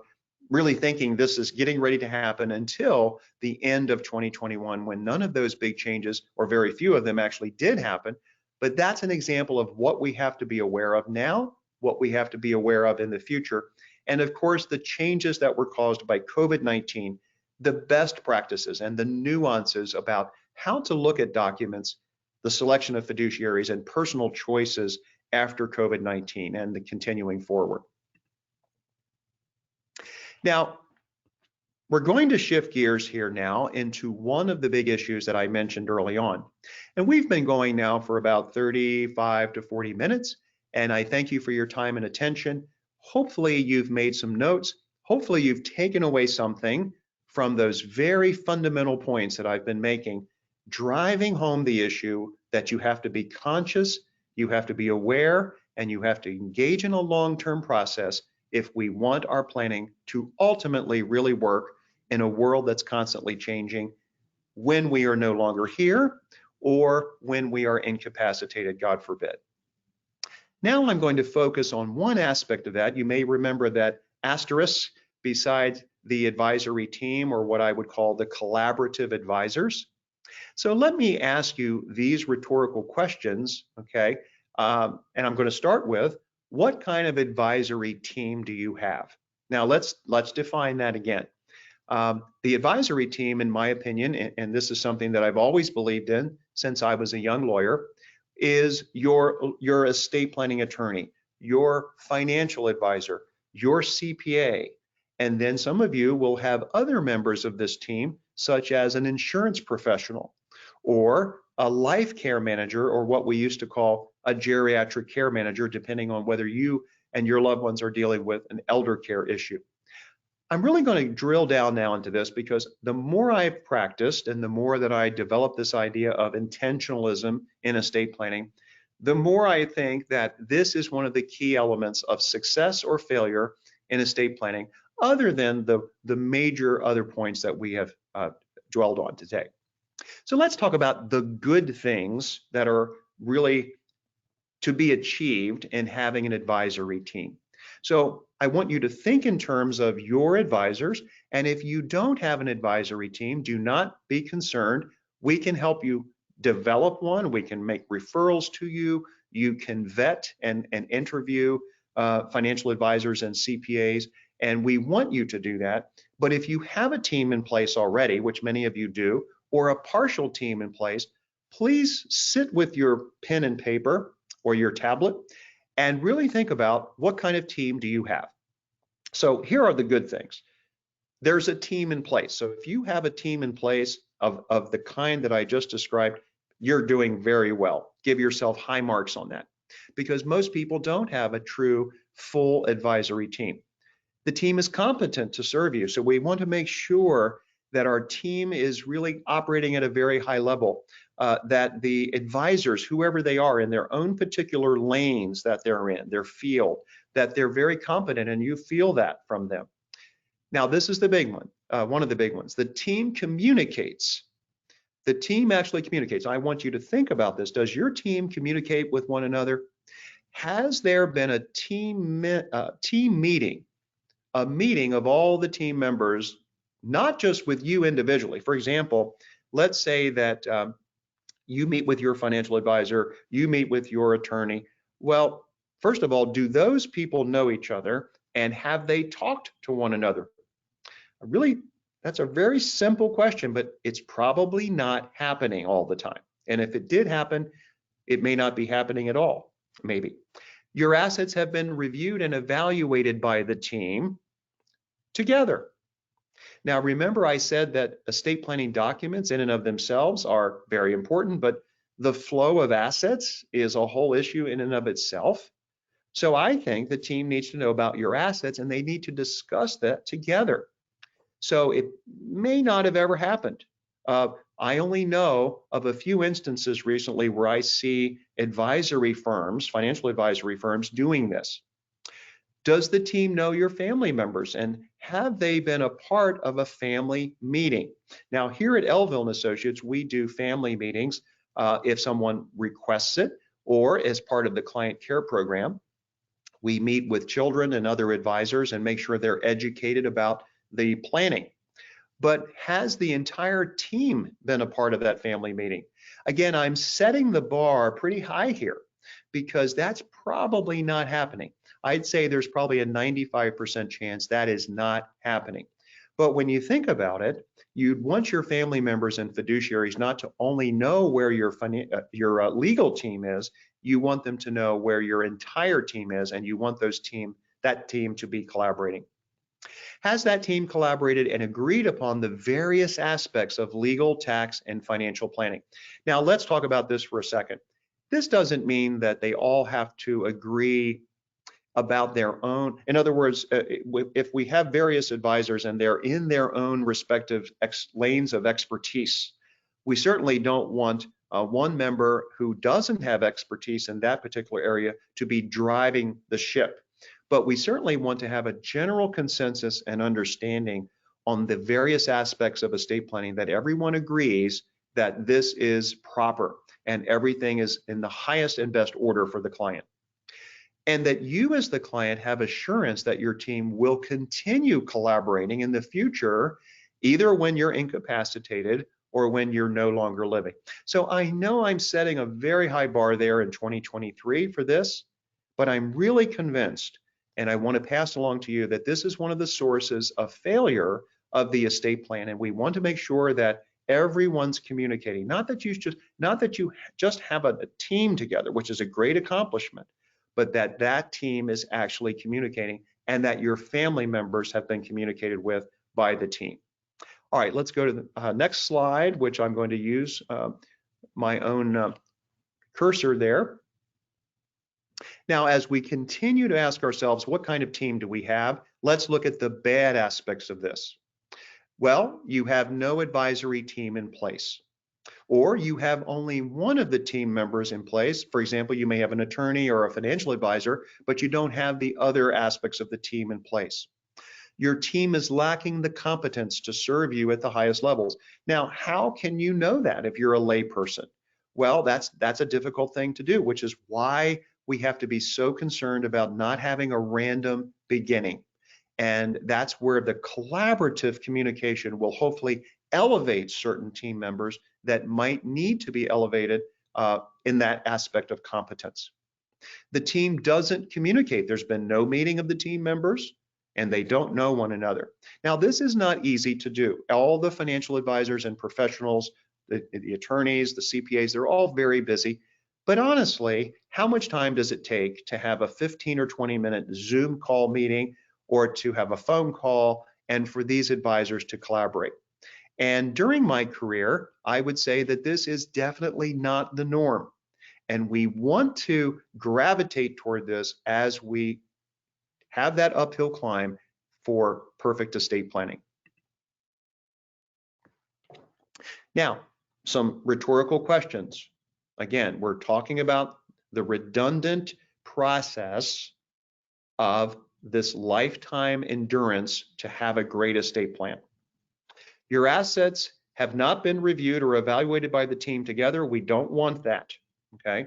really thinking this is getting ready to happen until the end of 2021, when none of those big changes, or very few of them, actually did happen. But that's an example of what we have to be aware of now, what we have to be aware of in the future. And of course, the changes that were caused by COVID-19, the best practices and the nuances about how to look at documents, the selection of fiduciaries and personal choices after COVID-19 and the continuing forward. Now, we're going to shift gears here now into one of the big issues that I mentioned early on. And we've been going now for about 35 to 40 minutes, and I thank you for your time and attention. Hopefully you've made some notes. Hopefully you've taken away something from those very fundamental points that I've been making, driving home the issue that you have to be conscious, you have to be aware, and you have to engage in a long-term process if we want our planning to ultimately really work in a world that's constantly changing when we are no longer here or when we are incapacitated, God forbid. Now I'm going to focus on one aspect of that. You may remember that asterisk beside the advisory team, or what I would call the collaborative advisors. So let me ask you these rhetorical questions, okay? And I'm going to start with, what kind of advisory team do you have? Now let's define that again. The advisory team, in my opinion, and this is something that I've always believed in since I was a young lawyer, is your estate planning attorney, your financial advisor, your CPA, and then some of you will have other members of this team, such as an insurance professional or a life care manager, or what we used to call a geriatric care manager, depending on whether you and your loved ones are dealing with an elder care issue. I'm really going to drill down now into this because the more I've practiced and the more that I develop this idea of intentionalism in estate planning, the more I think that this is one of the key elements of success or failure in estate planning, other than the major other points that we have dwelled on today. So let's talk about the good things that are really to be achieved in having an advisory team. So I want you to think in terms of your advisors, and if you don't have an advisory team, do not be concerned. We can help you develop one. We can make referrals to you. You can vet and interview financial advisors and CPAs, and we want you to do that. But if you have a team in place already, which many of you do, or a partial team in place, please sit with your pen and paper or your tablet and really think about, what kind of team do you have? So here are the good things. There's a team in place. So if you have a team in place of the kind that I just described, you're doing very well. Give yourself high marks on that, because most people don't have a true full advisory team. The team is competent to serve you. So we want to make sure that our team is really operating at a very high level, that the advisors, whoever they are in their own particular lanes that they're in, their field, that they're very competent, and you feel that from them. Now, this is the big one, one of the big ones. The team communicates. The team actually communicates. I want you to think about this. Does your team communicate with one another? Has there been a team meeting, a meeting of all the team members, not just with you individually? For example, let's say that you meet with your financial advisor, you meet with your attorney. Well, first of all, do those people know each other, and have they talked to one another? Really, that's a very simple question, but it's probably not happening all the time. And if it did happen, it may not be happening at all, maybe. Your assets have been reviewed and evaluated by the team together. Now, remember I said that estate planning documents in and of themselves are very important, but the flow of assets is a whole issue in and of itself. So I think the team needs to know about your assets, and they need to discuss that together. So it may not have ever happened. I only know of a few instances recently where I see advisory firms, financial advisory firms, doing this. Does the team know your family members, and have they been a part of a family meeting? Now, here at Elville and Associates, we do family meetings if someone requests it, or as part of the client care program. We meet with children and other advisors and make sure they're educated about the planning. But has the entire team been a part of that family meeting? Again, I'm setting the bar pretty high here, because that's probably not happening. I'd say there's probably a 95% chance that is not happening. But when you think about it, you'd want your family members and fiduciaries not to only know where your legal team is, you want them to know where your entire team is, and you want that team to be collaborating. Has that team collaborated and agreed upon the various aspects of legal, tax, and financial planning? Now, let's talk about this for a second. This doesn't mean that they all have to agree about their own. In other words, if we have various advisors and they're in their own respective lanes of expertise, we certainly don't want one member who doesn't have expertise in that particular area to be driving the ship. But we certainly want to have a general consensus and understanding on the various aspects of estate planning, that everyone agrees that this is proper and everything is in the highest and best order for the client. And that you as the client have assurance that your team will continue collaborating in the future, either when you're incapacitated or when you're no longer living. So I know I'm setting a very high bar there in 2023 for this, but I'm really convinced, and I want to pass along to you, that this is one of the sources of failure of the estate plan. And we want to make sure that everyone's communicating, not that you just have a team together, which is a great accomplishment, but that team is actually communicating, and that your family members have been communicated with by the team. All right, let's go to the next slide, which I'm going to use my own cursor there. Now, as we continue to ask ourselves, what kind of team do we have? Let's look at the bad aspects of this. Well, you have no advisory team in place, or you have only one of the team members in place. For example, you may have an attorney or a financial advisor, but you don't have the other aspects of the team in place. Your team is lacking the competence to serve you at the highest levels. Now, how can you know that if you're a lay person? Well, that's a difficult thing to do, which is why we have to be so concerned about not having a random beginning. And that's where the collaborative communication will hopefully elevate certain team members that might need to be elevated in that aspect of competence. The team doesn't communicate. There's been no meeting of the team members, and they don't know one another. Now, this is not easy to do. All the financial advisors and professionals, the attorneys, the CPAs, they're all very busy. But honestly, how much time does it take to have a 15 or 20-minute Zoom call meeting, or to have a phone call, and for these advisors to collaborate? And during my career, I would say that this is definitely not the norm. And we want to gravitate toward this as we have that uphill climb for perfect estate planning. Now, some rhetorical questions. Again, we're talking about the redundant process of this lifetime endurance to have a great estate plan. Your assets have not been reviewed or evaluated by the team together. We don't want that, okay?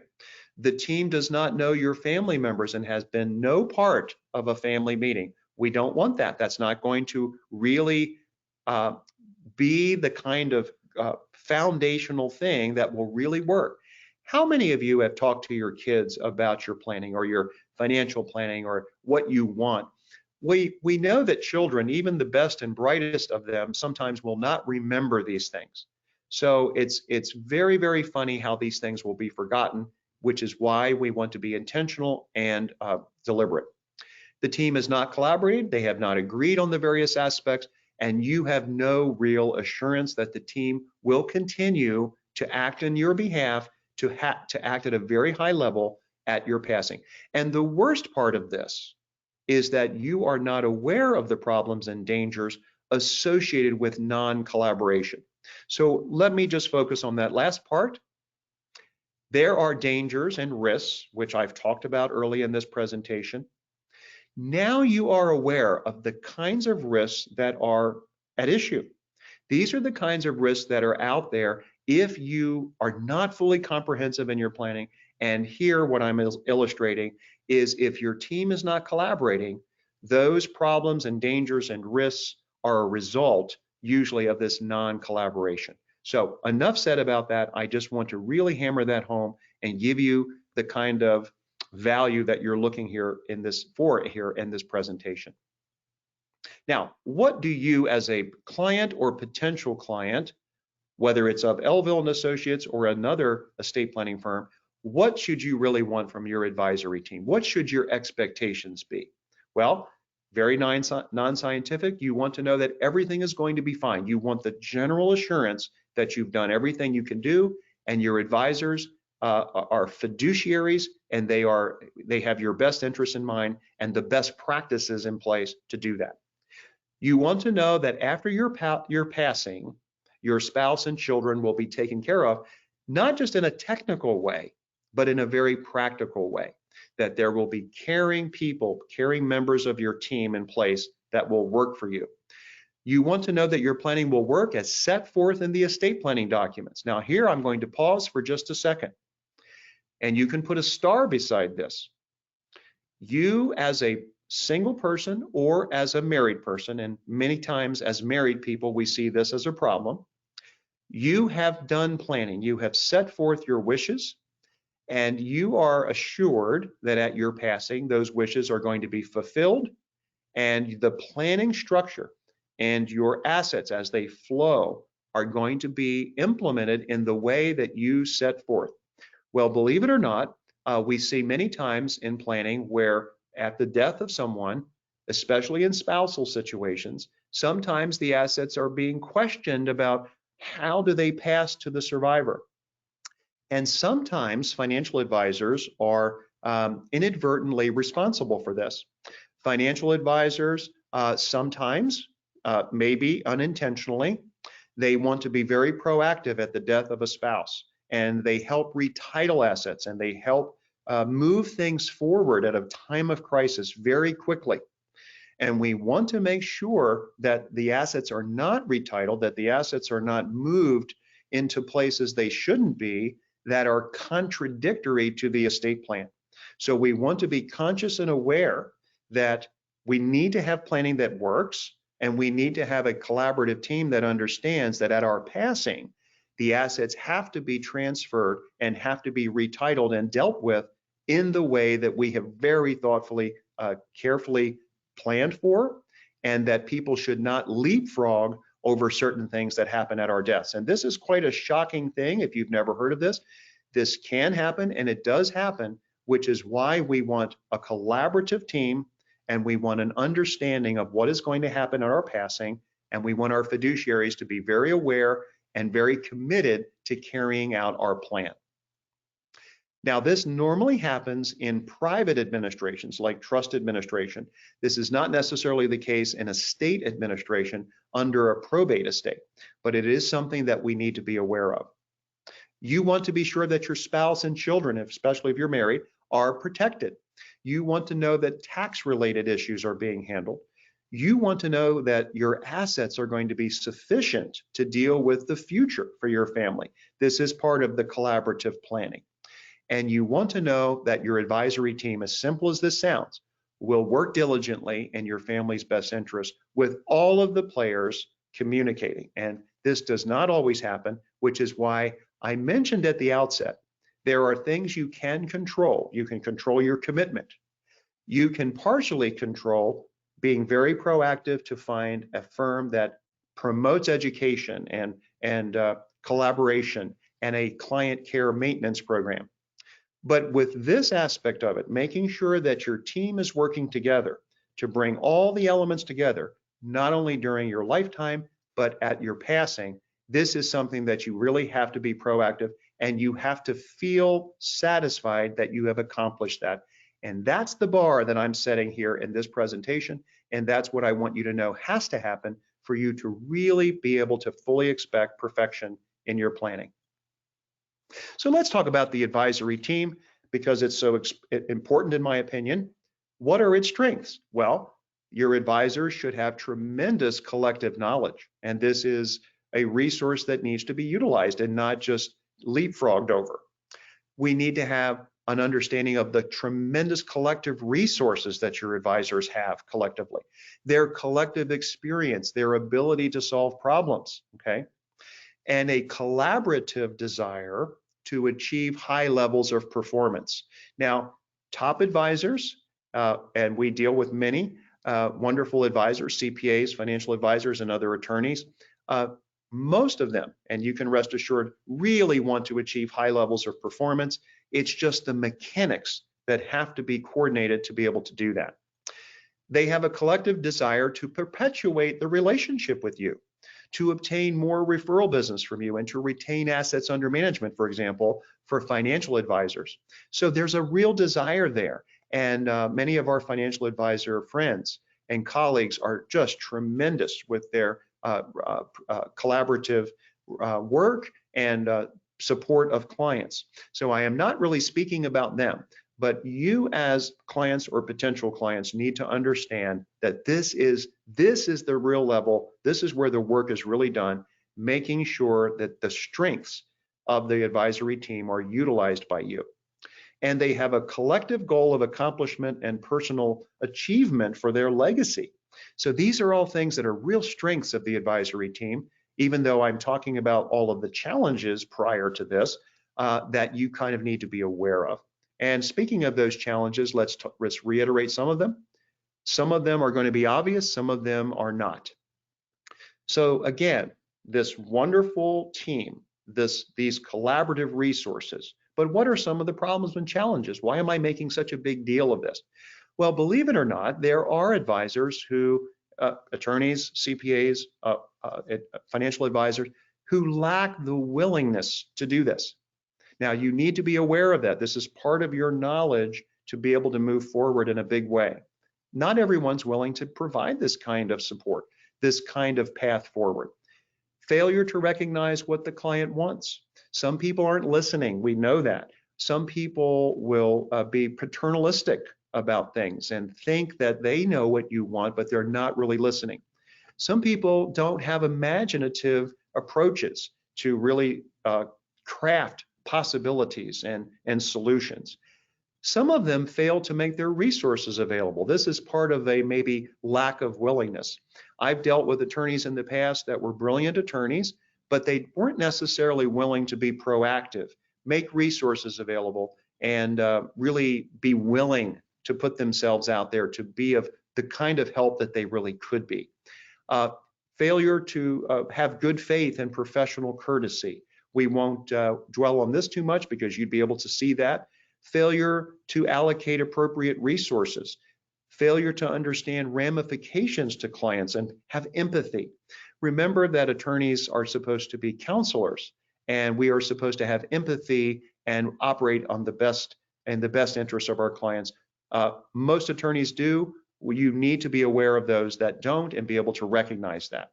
The team does not know your family members and has been no part of a family meeting. We don't want that. That's not going to really be the kind of foundational thing that will really work. How many of you have talked to your kids about your planning or your financial planning or what you want? We know that children, even the best and brightest of them, sometimes will not remember these things. So it's very, very funny how these things will be forgotten, which is why we want to be intentional and deliberate. The team has not collaborated, they have not agreed on the various aspects, and you have no real assurance that the team will continue to act on your behalf, to act at a very high level at your passing. And the worst part of this is that you are not aware of the problems and dangers associated with non-collaboration. So let me just focus on that last part. There are dangers and risks, which I've talked about early in this presentation. Now you are aware of the kinds of risks that are at issue. These are the kinds of risks that are out there if you are not fully comprehensive in your planning. And here, what I'm illustrating is if your team is not collaborating, those problems and dangers and risks are a result usually of this non-collaboration. So enough said about that. I just want to really hammer that home and give you the kind of value that you're looking here in this presentation. Now, what do you as a client or potential client, whether it's of Elville and Associates or another estate planning firm, what should you really want from your advisory team? What should your expectations be? Well, very non-scientific. You want to know that everything is going to be fine. You want the general assurance that you've done everything you can do, and your advisors are fiduciaries, and they have your best interests in mind and the best practices in place to do that. You want to know that after your passing, your spouse and children will be taken care of, not just in a technical way, but in a very practical way, that there will be caring people, caring members of your team in place that will work for you. You want to know that your planning will work as set forth in the estate planning documents. Now here I'm going to pause for just a second, and you can put a star beside this. You as a single person or as a married person, and many times as married people we see this as a problem, you have done planning, you have set forth your wishes, and you are assured that at your passing those wishes are going to be fulfilled, and the planning structure and your assets as they flow are going to be implemented in the way that you set forth. Well, believe it or not, we see many times in planning where at the death of someone, especially in spousal situations, sometimes the assets are being questioned about how do they pass to the survivor. And sometimes financial advisors are inadvertently responsible for this. Financial advisors sometimes, maybe unintentionally, they want to be very proactive at the death of a spouse, and they help retitle assets, and they help move things forward at a time of crisis very quickly. And we want to make sure that the assets are not retitled, that the assets are not moved into places they shouldn't be that are contradictory to the estate plan. So we want to be conscious and aware that we need to have planning that works, and we need to have a collaborative team that understands that at our passing, the assets have to be transferred and have to be retitled and dealt with in the way that we have very thoughtfully, carefully planned for, and that people should not leapfrog over certain things that happen at our deaths. And this is quite a shocking thing if you've never heard of this. This can happen, and it does happen, which is why we want a collaborative team, and we want an understanding of what is going to happen at our passing, and we want our fiduciaries to be very aware and very committed to carrying out our plan. Now, this normally happens in private administrations like trust administration. This is not necessarily the case in estate administration under a probate estate, but it is something that we need to be aware of. You want to be sure that your spouse and children, especially if you're married, are protected. You want to know that tax-related issues are being handled. You want to know that your assets are going to be sufficient to deal with the future for your family. This is part of the collaborative planning. And you want to know that your advisory team, as simple as this sounds, will work diligently in your family's best interest with all of the players communicating. And this does not always happen, which is why I mentioned at the outset, there are things you can control. You can control your commitment. You can partially control being very proactive to find a firm that promotes education and collaboration and a client care maintenance program. But with this aspect of it, making sure that your team is working together to bring all the elements together, not only during your lifetime, but at your passing, this is something that you really have to be proactive, and you have to feel satisfied that you have accomplished that. And that's the bar that I'm setting here in this presentation, and that's what I want you to know has to happen for you to really be able to fully expect perfection in your planning. So let's talk about the advisory team, because it's so important in my opinion. What are its strengths? Well, your advisors should have tremendous collective knowledge, and this is a resource that needs to be utilized and not just leapfrogged over. We need to have an understanding of the tremendous collective resources that your advisors have collectively, their collective experience, their ability to solve problems, okay? And a collaborative desire to achieve high levels of performance. Now, top advisors, and we deal with many, wonderful advisors, CPAs, financial advisors, and other attorneys. Most of them, and you can rest assured, really want to achieve high levels of performance. It's just the mechanics that have to be coordinated to be able to do that. They have a collective desire to perpetuate the relationship with you, to obtain more referral business from you, and to retain assets under management, for example, for financial advisors. So there's a real desire there. And many of our financial advisor friends and colleagues are just tremendous with their collaborative work and support of clients. So I am not really speaking about them, but you as clients or potential clients need to understand that this is the real level. This is where the work is really done, making sure that the strengths of the advisory team are utilized by you. And they have a collective goal of accomplishment and personal achievement for their legacy. So these are all things that are real strengths of the advisory team, even though I'm talking about all of the challenges prior to this that you kind of need to be aware of. And speaking of those challenges, let's reiterate some of them. Some of them are going to be obvious, some of them are not. So again, this wonderful team, these collaborative resources, but what are some of the problems and challenges? Why am I making such a big deal of this? Well, believe it or not, there are advisors who, attorneys, CPAs, financial advisors, who lack the willingness to do this. Now, you need to be aware of that. This is part of your knowledge to be able to move forward in a big way. Not everyone's willing to provide this kind of support, this kind of path forward. Failure to recognize what the client wants. Some people aren't listening. We know that. Some people will be paternalistic about things and think that they know what you want, but they're not really listening. Some people don't have imaginative approaches to really craft possibilities and solutions. Some of them fail to make their resources available. This is part of a maybe lack of willingness. I've dealt with attorneys in the past that were brilliant attorneys, but they weren't necessarily willing to be proactive, make resources available, and really be willing to put themselves out there to be of the kind of help that they really could be. Failure to have good faith and professional courtesy. We won't dwell on this too much because you'd be able to see that. Failure to allocate appropriate resources. Failure to understand ramifications to clients and have empathy. Remember that attorneys are supposed to be counselors, and we are supposed to have empathy and operate on the best interests of our clients. Most attorneys do. You need to be aware of those that don't and be able to recognize that.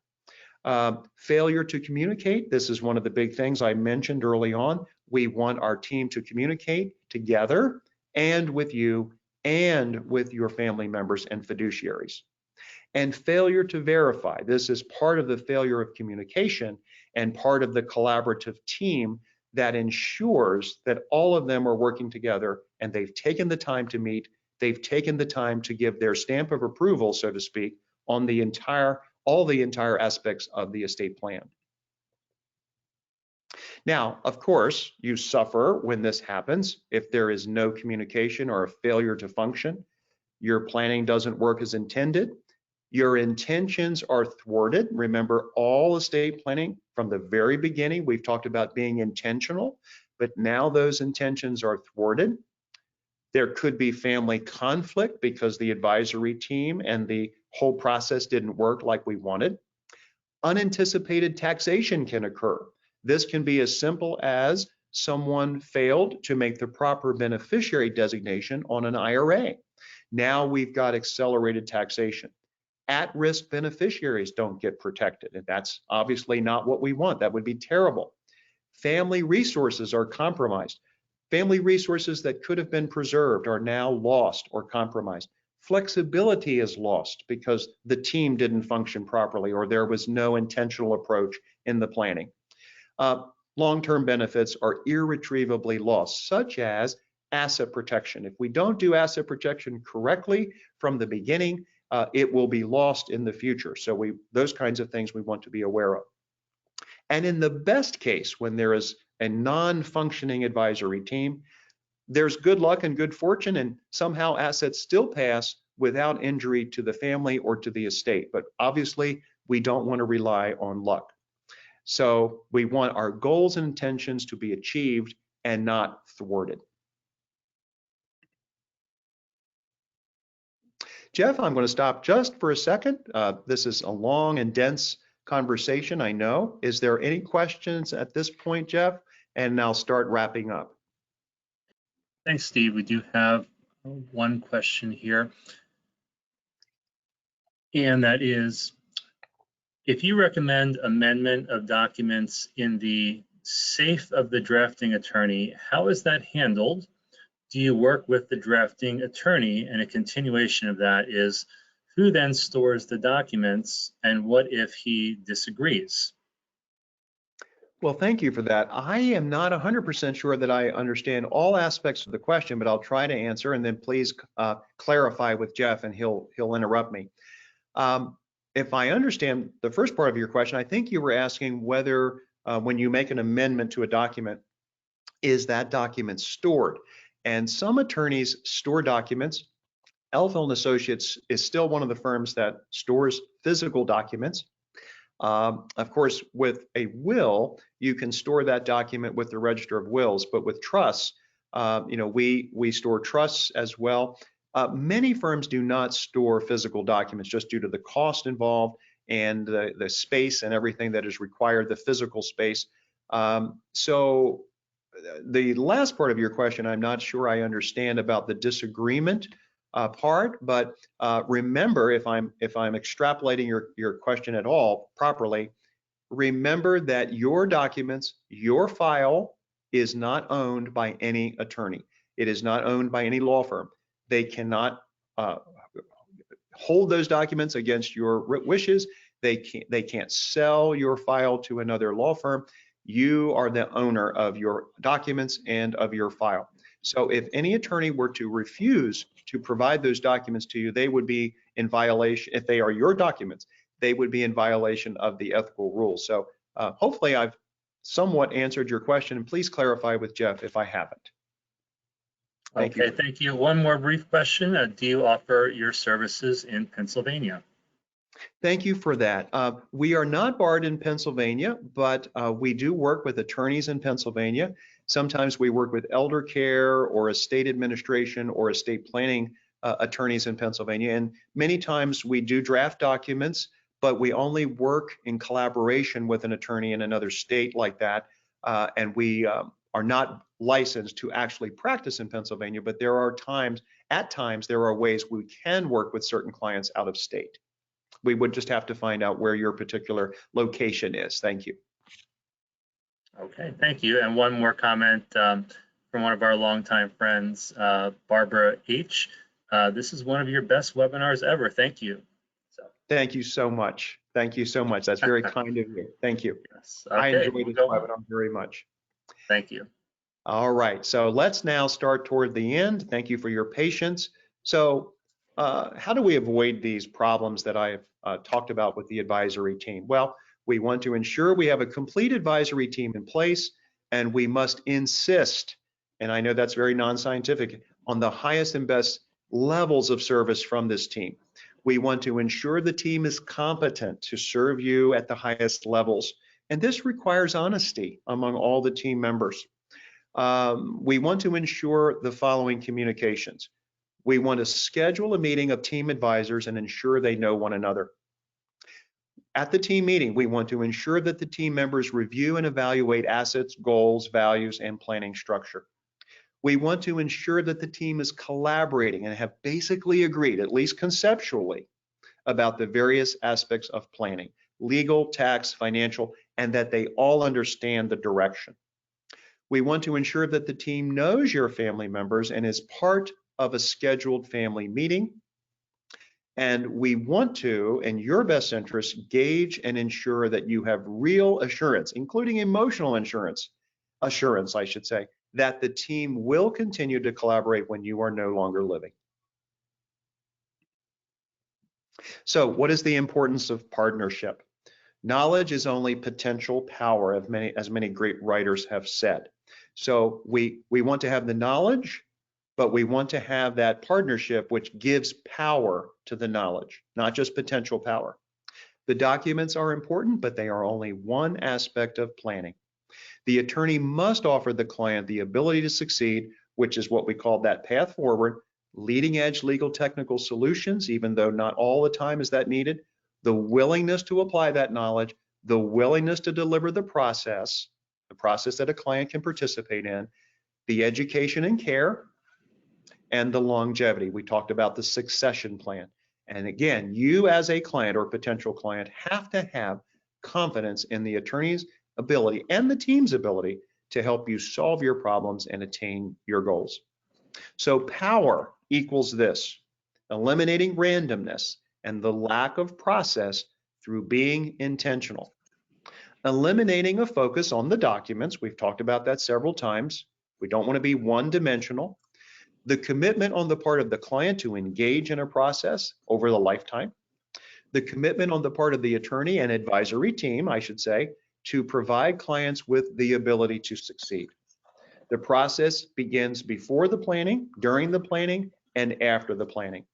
Failure to communicate. This is one of the big things I mentioned early on. We want our team to communicate together and with you and with your family members and fiduciaries. And failure to verify. This is part of the failure of communication and part of the collaborative team that ensures that all of them are working together and they've taken the time to meet. They've taken the time to give their stamp of approval, so to speak, on all the entire aspects of the estate plan. Now, of course, you suffer when this happens. If there is no communication or a failure to function, your planning doesn't work as intended, your intentions are thwarted. Remember, all estate planning from the very beginning, we've talked about being intentional, but now those intentions are thwarted. There could be family conflict because the advisory team and the whole process didn't work like we wanted. Unanticipated taxation can occur. This can be as simple as someone failed to make the proper beneficiary designation on an IRA. Now we've got accelerated taxation. At-risk beneficiaries don't get protected, and that's obviously not what we want. That would be terrible. Family resources are compromised. Family resources that could have been preserved are now lost or compromised. Flexibility is lost because the team didn't function properly or there was no intentional approach in the planning. Long-term benefits are irretrievably lost, such as asset protection. If we don't do asset protection correctly from the beginning, it will be lost in the future. So those kinds of things we want to be aware of. And in the best case, when there is a non-functioning advisory team, there's good luck and good fortune, and somehow assets still pass without injury to the family or to the estate. But obviously, we don't want to rely on luck. So we want our goals and intentions to be achieved and not thwarted. Jeff, I'm going to stop just for a second. This is a long and dense conversation, I know. Is there any questions at this point, Jeff? And I'll start wrapping up. Thanks, Steve. We do have one question here, and that is, if you recommend amendment of documents in the safe of the drafting attorney, how is that handled? Do you work with the drafting attorney? And a continuation of that is, who then stores the documents, and what if he disagrees? Well, thank you for that. I am not 100% sure that I understand all aspects of the question, but I'll try to answer, and then please clarify with Jeff, and he'll interrupt me. If I understand the first part of your question, I think you were asking whether when you make an amendment to a document, is that document stored? And some attorneys store documents. Elville and Associates is still one of the firms that stores physical documents. Of course, with a will, you can store that document with the Register of Wills, but with trusts, we store trusts as well. Many firms do not store physical documents just due to the cost involved and the space and everything that is required, the physical space. So the last part of your question, I'm not sure I understand about the disagreement part, but remember, if I'm extrapolating your question at all properly, remember that your documents, your file is not owned by any attorney. It is not owned by any law firm. They cannot hold those documents against your wishes. They can't sell your file to another law firm. You are the owner of your documents and of your file. So if any attorney were to refuse to provide those documents to you, they would be in violation. If they are your documents, they would be in violation of the ethical rules. So hopefully I've somewhat answered your question, and please clarify with Jeff if I haven't. Thank you. One more brief question. Do you offer your services in Pennsylvania? Thank you for that. We are not barred in Pennsylvania, but we do work with attorneys in Pennsylvania. Sometimes we work with elder care or estate administration or estate planning attorneys in Pennsylvania. And many times we do draft documents, but we only work in collaboration with an attorney in another state like that. And we are not licensed to actually practice in Pennsylvania, but there are times, there are ways we can work with certain clients out of state. We would just have to find out where your particular location is. Thank you. Okay, thank you. And one more comment from one of our longtime friends, Barbara H. This is one of your best webinars ever. Thank you. Thank you so much. Thank you so much. That's very kind of you. Thank you. Yes. Okay, I enjoyed this webinar very much. Thank you. All right, so let's now start toward the end. Thank you for your patience. So how do we avoid these problems that I've talked about with the advisory team? Well, we want to ensure we have a complete advisory team in place, and we must insist, and I know that's very non-scientific, on the highest and best levels of service from this team. We want to ensure the team is competent to serve you at the highest levels, and this requires honesty among all the team members. We want to ensure the following communications. We want to schedule a meeting of team advisors and ensure they know one another. At the team meeting, we want to ensure that the team members review and evaluate assets, goals, values, and planning structure. We want to ensure that the team is collaborating and have basically agreed, at least conceptually, about the various aspects of planning, legal, tax, financial, and that they all understand the direction. We want to ensure that the team knows your family members and is part of a scheduled family meeting. And we want to, in your best interest, gauge and ensure that you have real assurance, including emotional assurance, I should say, that the team will continue to collaborate when you are no longer living. So what is the importance of partnership? Knowledge is only potential power, as many great writers have said. So we want to have the knowledge, but we want to have that partnership which gives power to the knowledge, not just potential power. The documents are important, but they are only one aspect of planning. The attorney must offer the client the ability to succeed, which is what we call that path forward, leading edge legal technical solutions, even though not all the time is that needed, the willingness to apply that knowledge, the willingness to deliver the process that a client can participate in, the education and care, and the longevity. We talked about the succession plan. And again, you as a client or potential client have to have confidence in the attorney's ability and the team's ability to help you solve your problems and attain your goals. So power equals this: eliminating randomness and the lack of process through being intentional. Eliminating a focus on the documents, we've talked about that several times. We don't want to be one-dimensional. The commitment on the part of the client to engage in a process over the lifetime. The commitment on the part of the attorney and advisory team, I should say, to provide clients with the ability to succeed. The process begins before the planning, during the planning, and after the planning.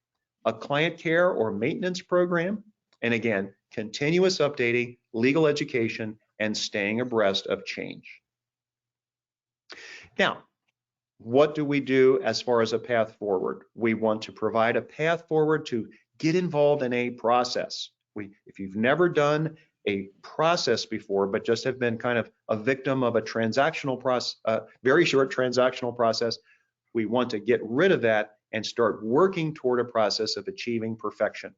A client care or maintenance program, and again, continuous updating, legal education, and staying abreast of change. Now, what do we do as far as a path forward? We want to provide a path forward to get involved in a process. If you've never done a process before, but just have been kind of a victim of a transactional process, very short transactional process, we want to get rid of that and start working toward a process of achieving perfection.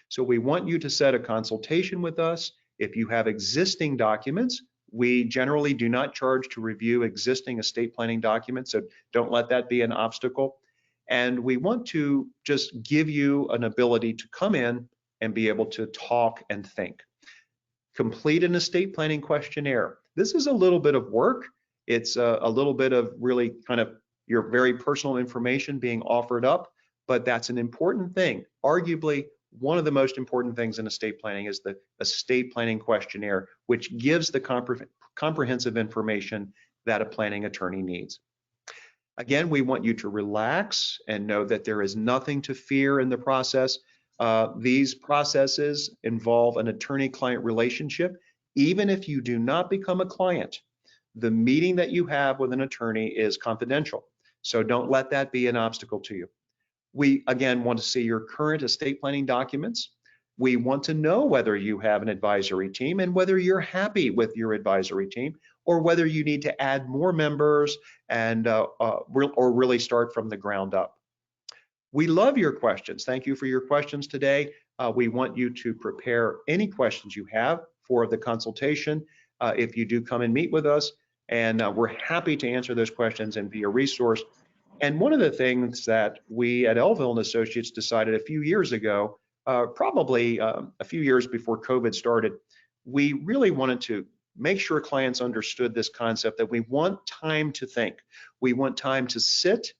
So we want you to set a consultation with us. If you have existing documents, we generally do not charge to review existing estate planning documents, so don't let that be an obstacle. And we want to just give you an ability to come in and be able to talk and think. Complete an estate planning questionnaire. This is a little bit of work. It's a little bit of really kind of your very personal information being offered up, but that's an important thing. Arguably, one of the most important things in estate planning is the estate planning questionnaire, which gives the comprehensive information that a planning attorney needs. Again, we want you to relax and know that there is nothing to fear in the process. These processes involve an attorney-client relationship. Even if you do not become a client, the meeting that you have with an attorney is confidential. So don't let that be an obstacle to you. We, again, want to see your current estate planning documents. We want to know whether you have an advisory team and whether you're happy with your advisory team, or whether you need to add more members and or really start from the ground up. We love your questions. Thank you for your questions today. We want you to prepare any questions you have for the consultation if you do come and meet with us, and we're happy to answer those questions and be a resource. And one of the things that we at Elville and Associates decided a few years ago, probably a few years before COVID started, we really wanted to make sure clients understood this concept that we want time to think. We want time to sit,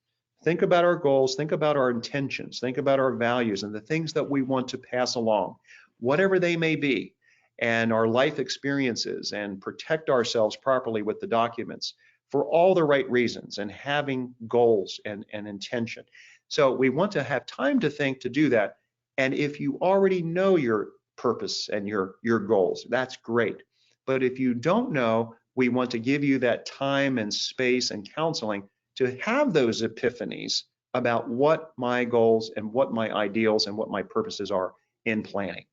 think about our goals, think about our intentions, think about our values and the things that we want to pass along, whatever they may be, and our life experiences, and protect ourselves properly with the documents for all the right reasons, and having goals and intention. So we want to have time to think to do that. And if you already know your purpose and your goals, that's great. But if you don't know, we want to give you that time and space and counseling to have those epiphanies about what my goals and what my ideals and what my purposes are in planning.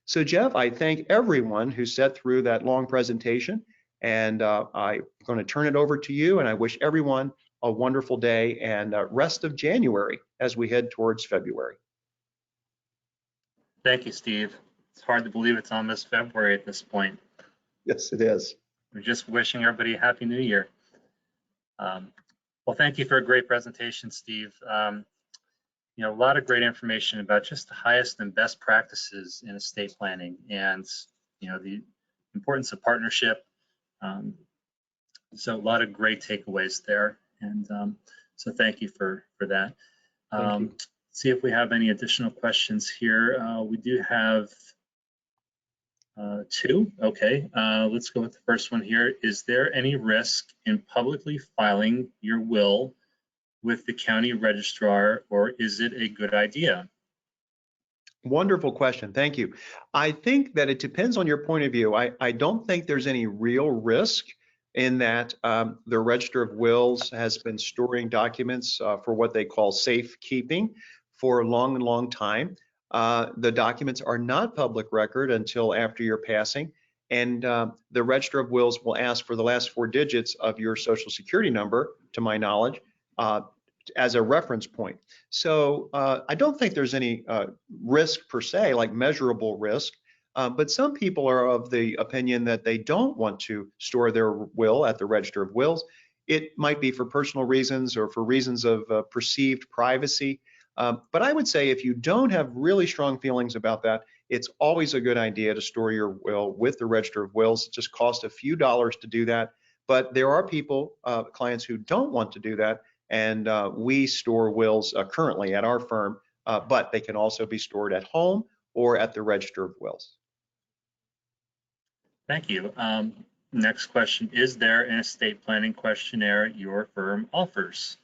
So Jeff, I thank everyone who sat through that long presentation, and I'm going to turn it over to you, and I wish everyone a wonderful day and rest of January as we head towards February. Thank you, Steve. It's hard to believe it's almost February at this point. Yes, it is. We're just wishing everybody a Happy New Year. Well, thank you for a great presentation, Steve. You know, a lot of great information about just the highest and best practices in estate planning, and you know, the importance of partnership. So a lot of great takeaways there, and so thank you for that. Thank you. See if we have any additional questions here. We do have two. Okay, let's go with the first one here. Is there any risk in publicly filing your will with the county registrar, or is it a good idea? Wonderful question. Thank you. I think that it depends on your point of view. I don't think there's any real risk in that the Register of Wills has been storing documents for what they call safekeeping for a long, long time. The documents are not public record until after your passing, and the Register of Wills will ask for the last 4 digits of your Social Security number, to my knowledge, as a reference point. So I don't think there's any risk per se, like measurable risk, but some people are of the opinion that they don't want to store their will at the Register of Wills. It might be for personal reasons or for reasons of perceived privacy. But I would say if you don't have really strong feelings about that, it's always a good idea to store your will with the Register of Wills. It just costs a few dollars to do that. But there are people, clients who don't want to do that. And we store wills currently at our firm, but they can also be stored at home or at the Register of Wills. Thank you. Next question, is there an estate planning questionnaire your firm offers?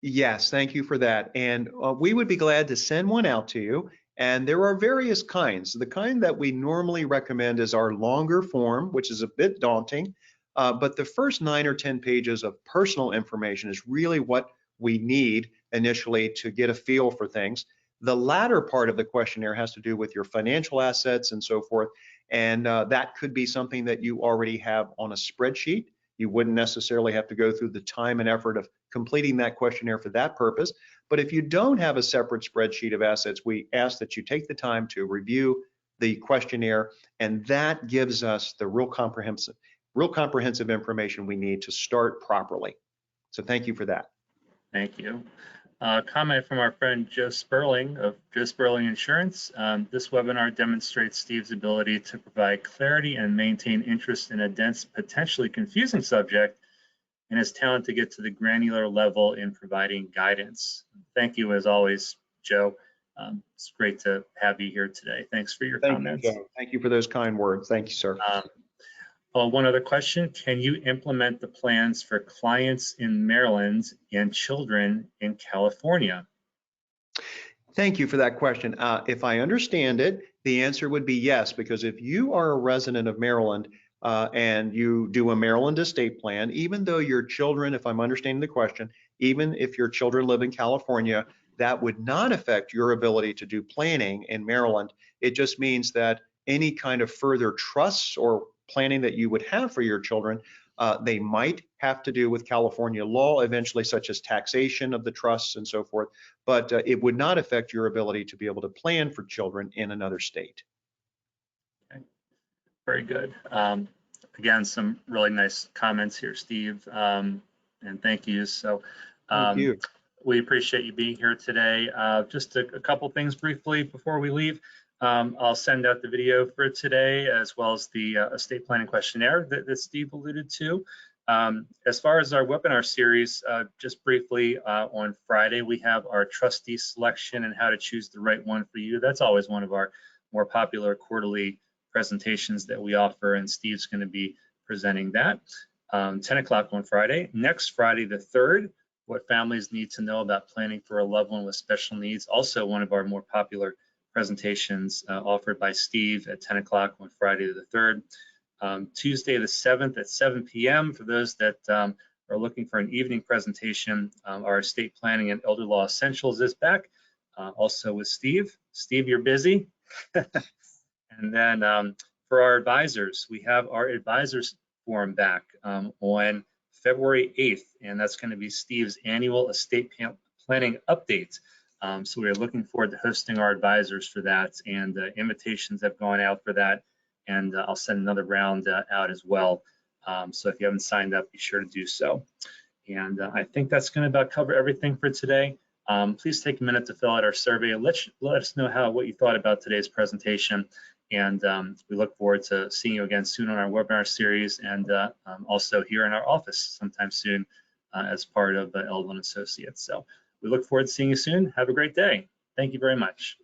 Yes, thank you for that. And we would be glad to send one out to you. And there are various kinds. The kind that we normally recommend is our longer form, which is a bit daunting. But the first 9 or 10 pages of personal information is really what we need initially to get a feel for things. The latter part of the questionnaire has to do with your financial assets and so forth. And that could be something that you already have on a spreadsheet. You wouldn't necessarily have to go through the time and effort of completing that questionnaire for that purpose. But if you don't have a separate spreadsheet of assets, we ask that you take the time to review the questionnaire, and that gives us the real comprehensive information we need to start properly. So thank you for that. Thank you. Comment from our friend Joe Sperling of Joe Sperling Insurance. This webinar demonstrates Steve's ability to provide clarity and maintain interest in a dense, potentially confusing subject, and his talent to get to the granular level in providing guidance. Thank you, as always, Joe. It's great to have you here today. Thanks for your comments. You, Joe. Thank you for those kind words. Thank you, sir. One other question, can you implement the plans for clients in Maryland and children in California? Thank you for that question. If I understand it, the answer would be yes, because if you are a resident of Maryland and you do a Maryland estate plan, even though your children, if I'm understanding the question, even if your children live in California, that would not affect your ability to do planning in Maryland. It just means that any kind of further trusts or planning that you would have for your children, they might have to do with California law eventually, such as taxation of the trusts and so forth, but it would not affect your ability to be able to plan for children in another state. Okay. Very good. Again, some really nice comments here, Steve, and thank you. So Thank you. We appreciate you being here today. Just a couple things briefly before we leave. I'll send out the video for today, as well as the estate planning questionnaire that Steve alluded to. As far as our webinar series, just briefly, on Friday, we have our trustee selection and how to choose the right one for you. That's always one of our more popular quarterly presentations that we offer, and Steve's going to be presenting that. 10 o'clock on Friday. Next Friday, the 3rd, what families need to know about planning for a loved one with special needs. Also one of our more popular presentations offered by Steve at 10 o'clock on Friday the 3rd. Tuesday the 7th at 7 p.m. for those that are looking for an evening presentation, our estate planning and elder law essentials is back, also with Steve. Steve, you're busy. And then for our advisors, we have our advisors forum back on February 8th, and that's going to be Steve's annual estate planning update. So we're looking forward to hosting our advisors for that, and invitations have gone out for that, and I'll send another round out as well. So if you haven't signed up, be sure to do so. And I think that's going to about cover everything for today. Please take a minute to fill out our survey. Let us know what you thought about today's presentation, and we look forward to seeing you again soon on our webinar series, and also here in our office sometime soon as part of Elville and Associates. So we look forward to seeing you soon. Have a great day. Thank you very much.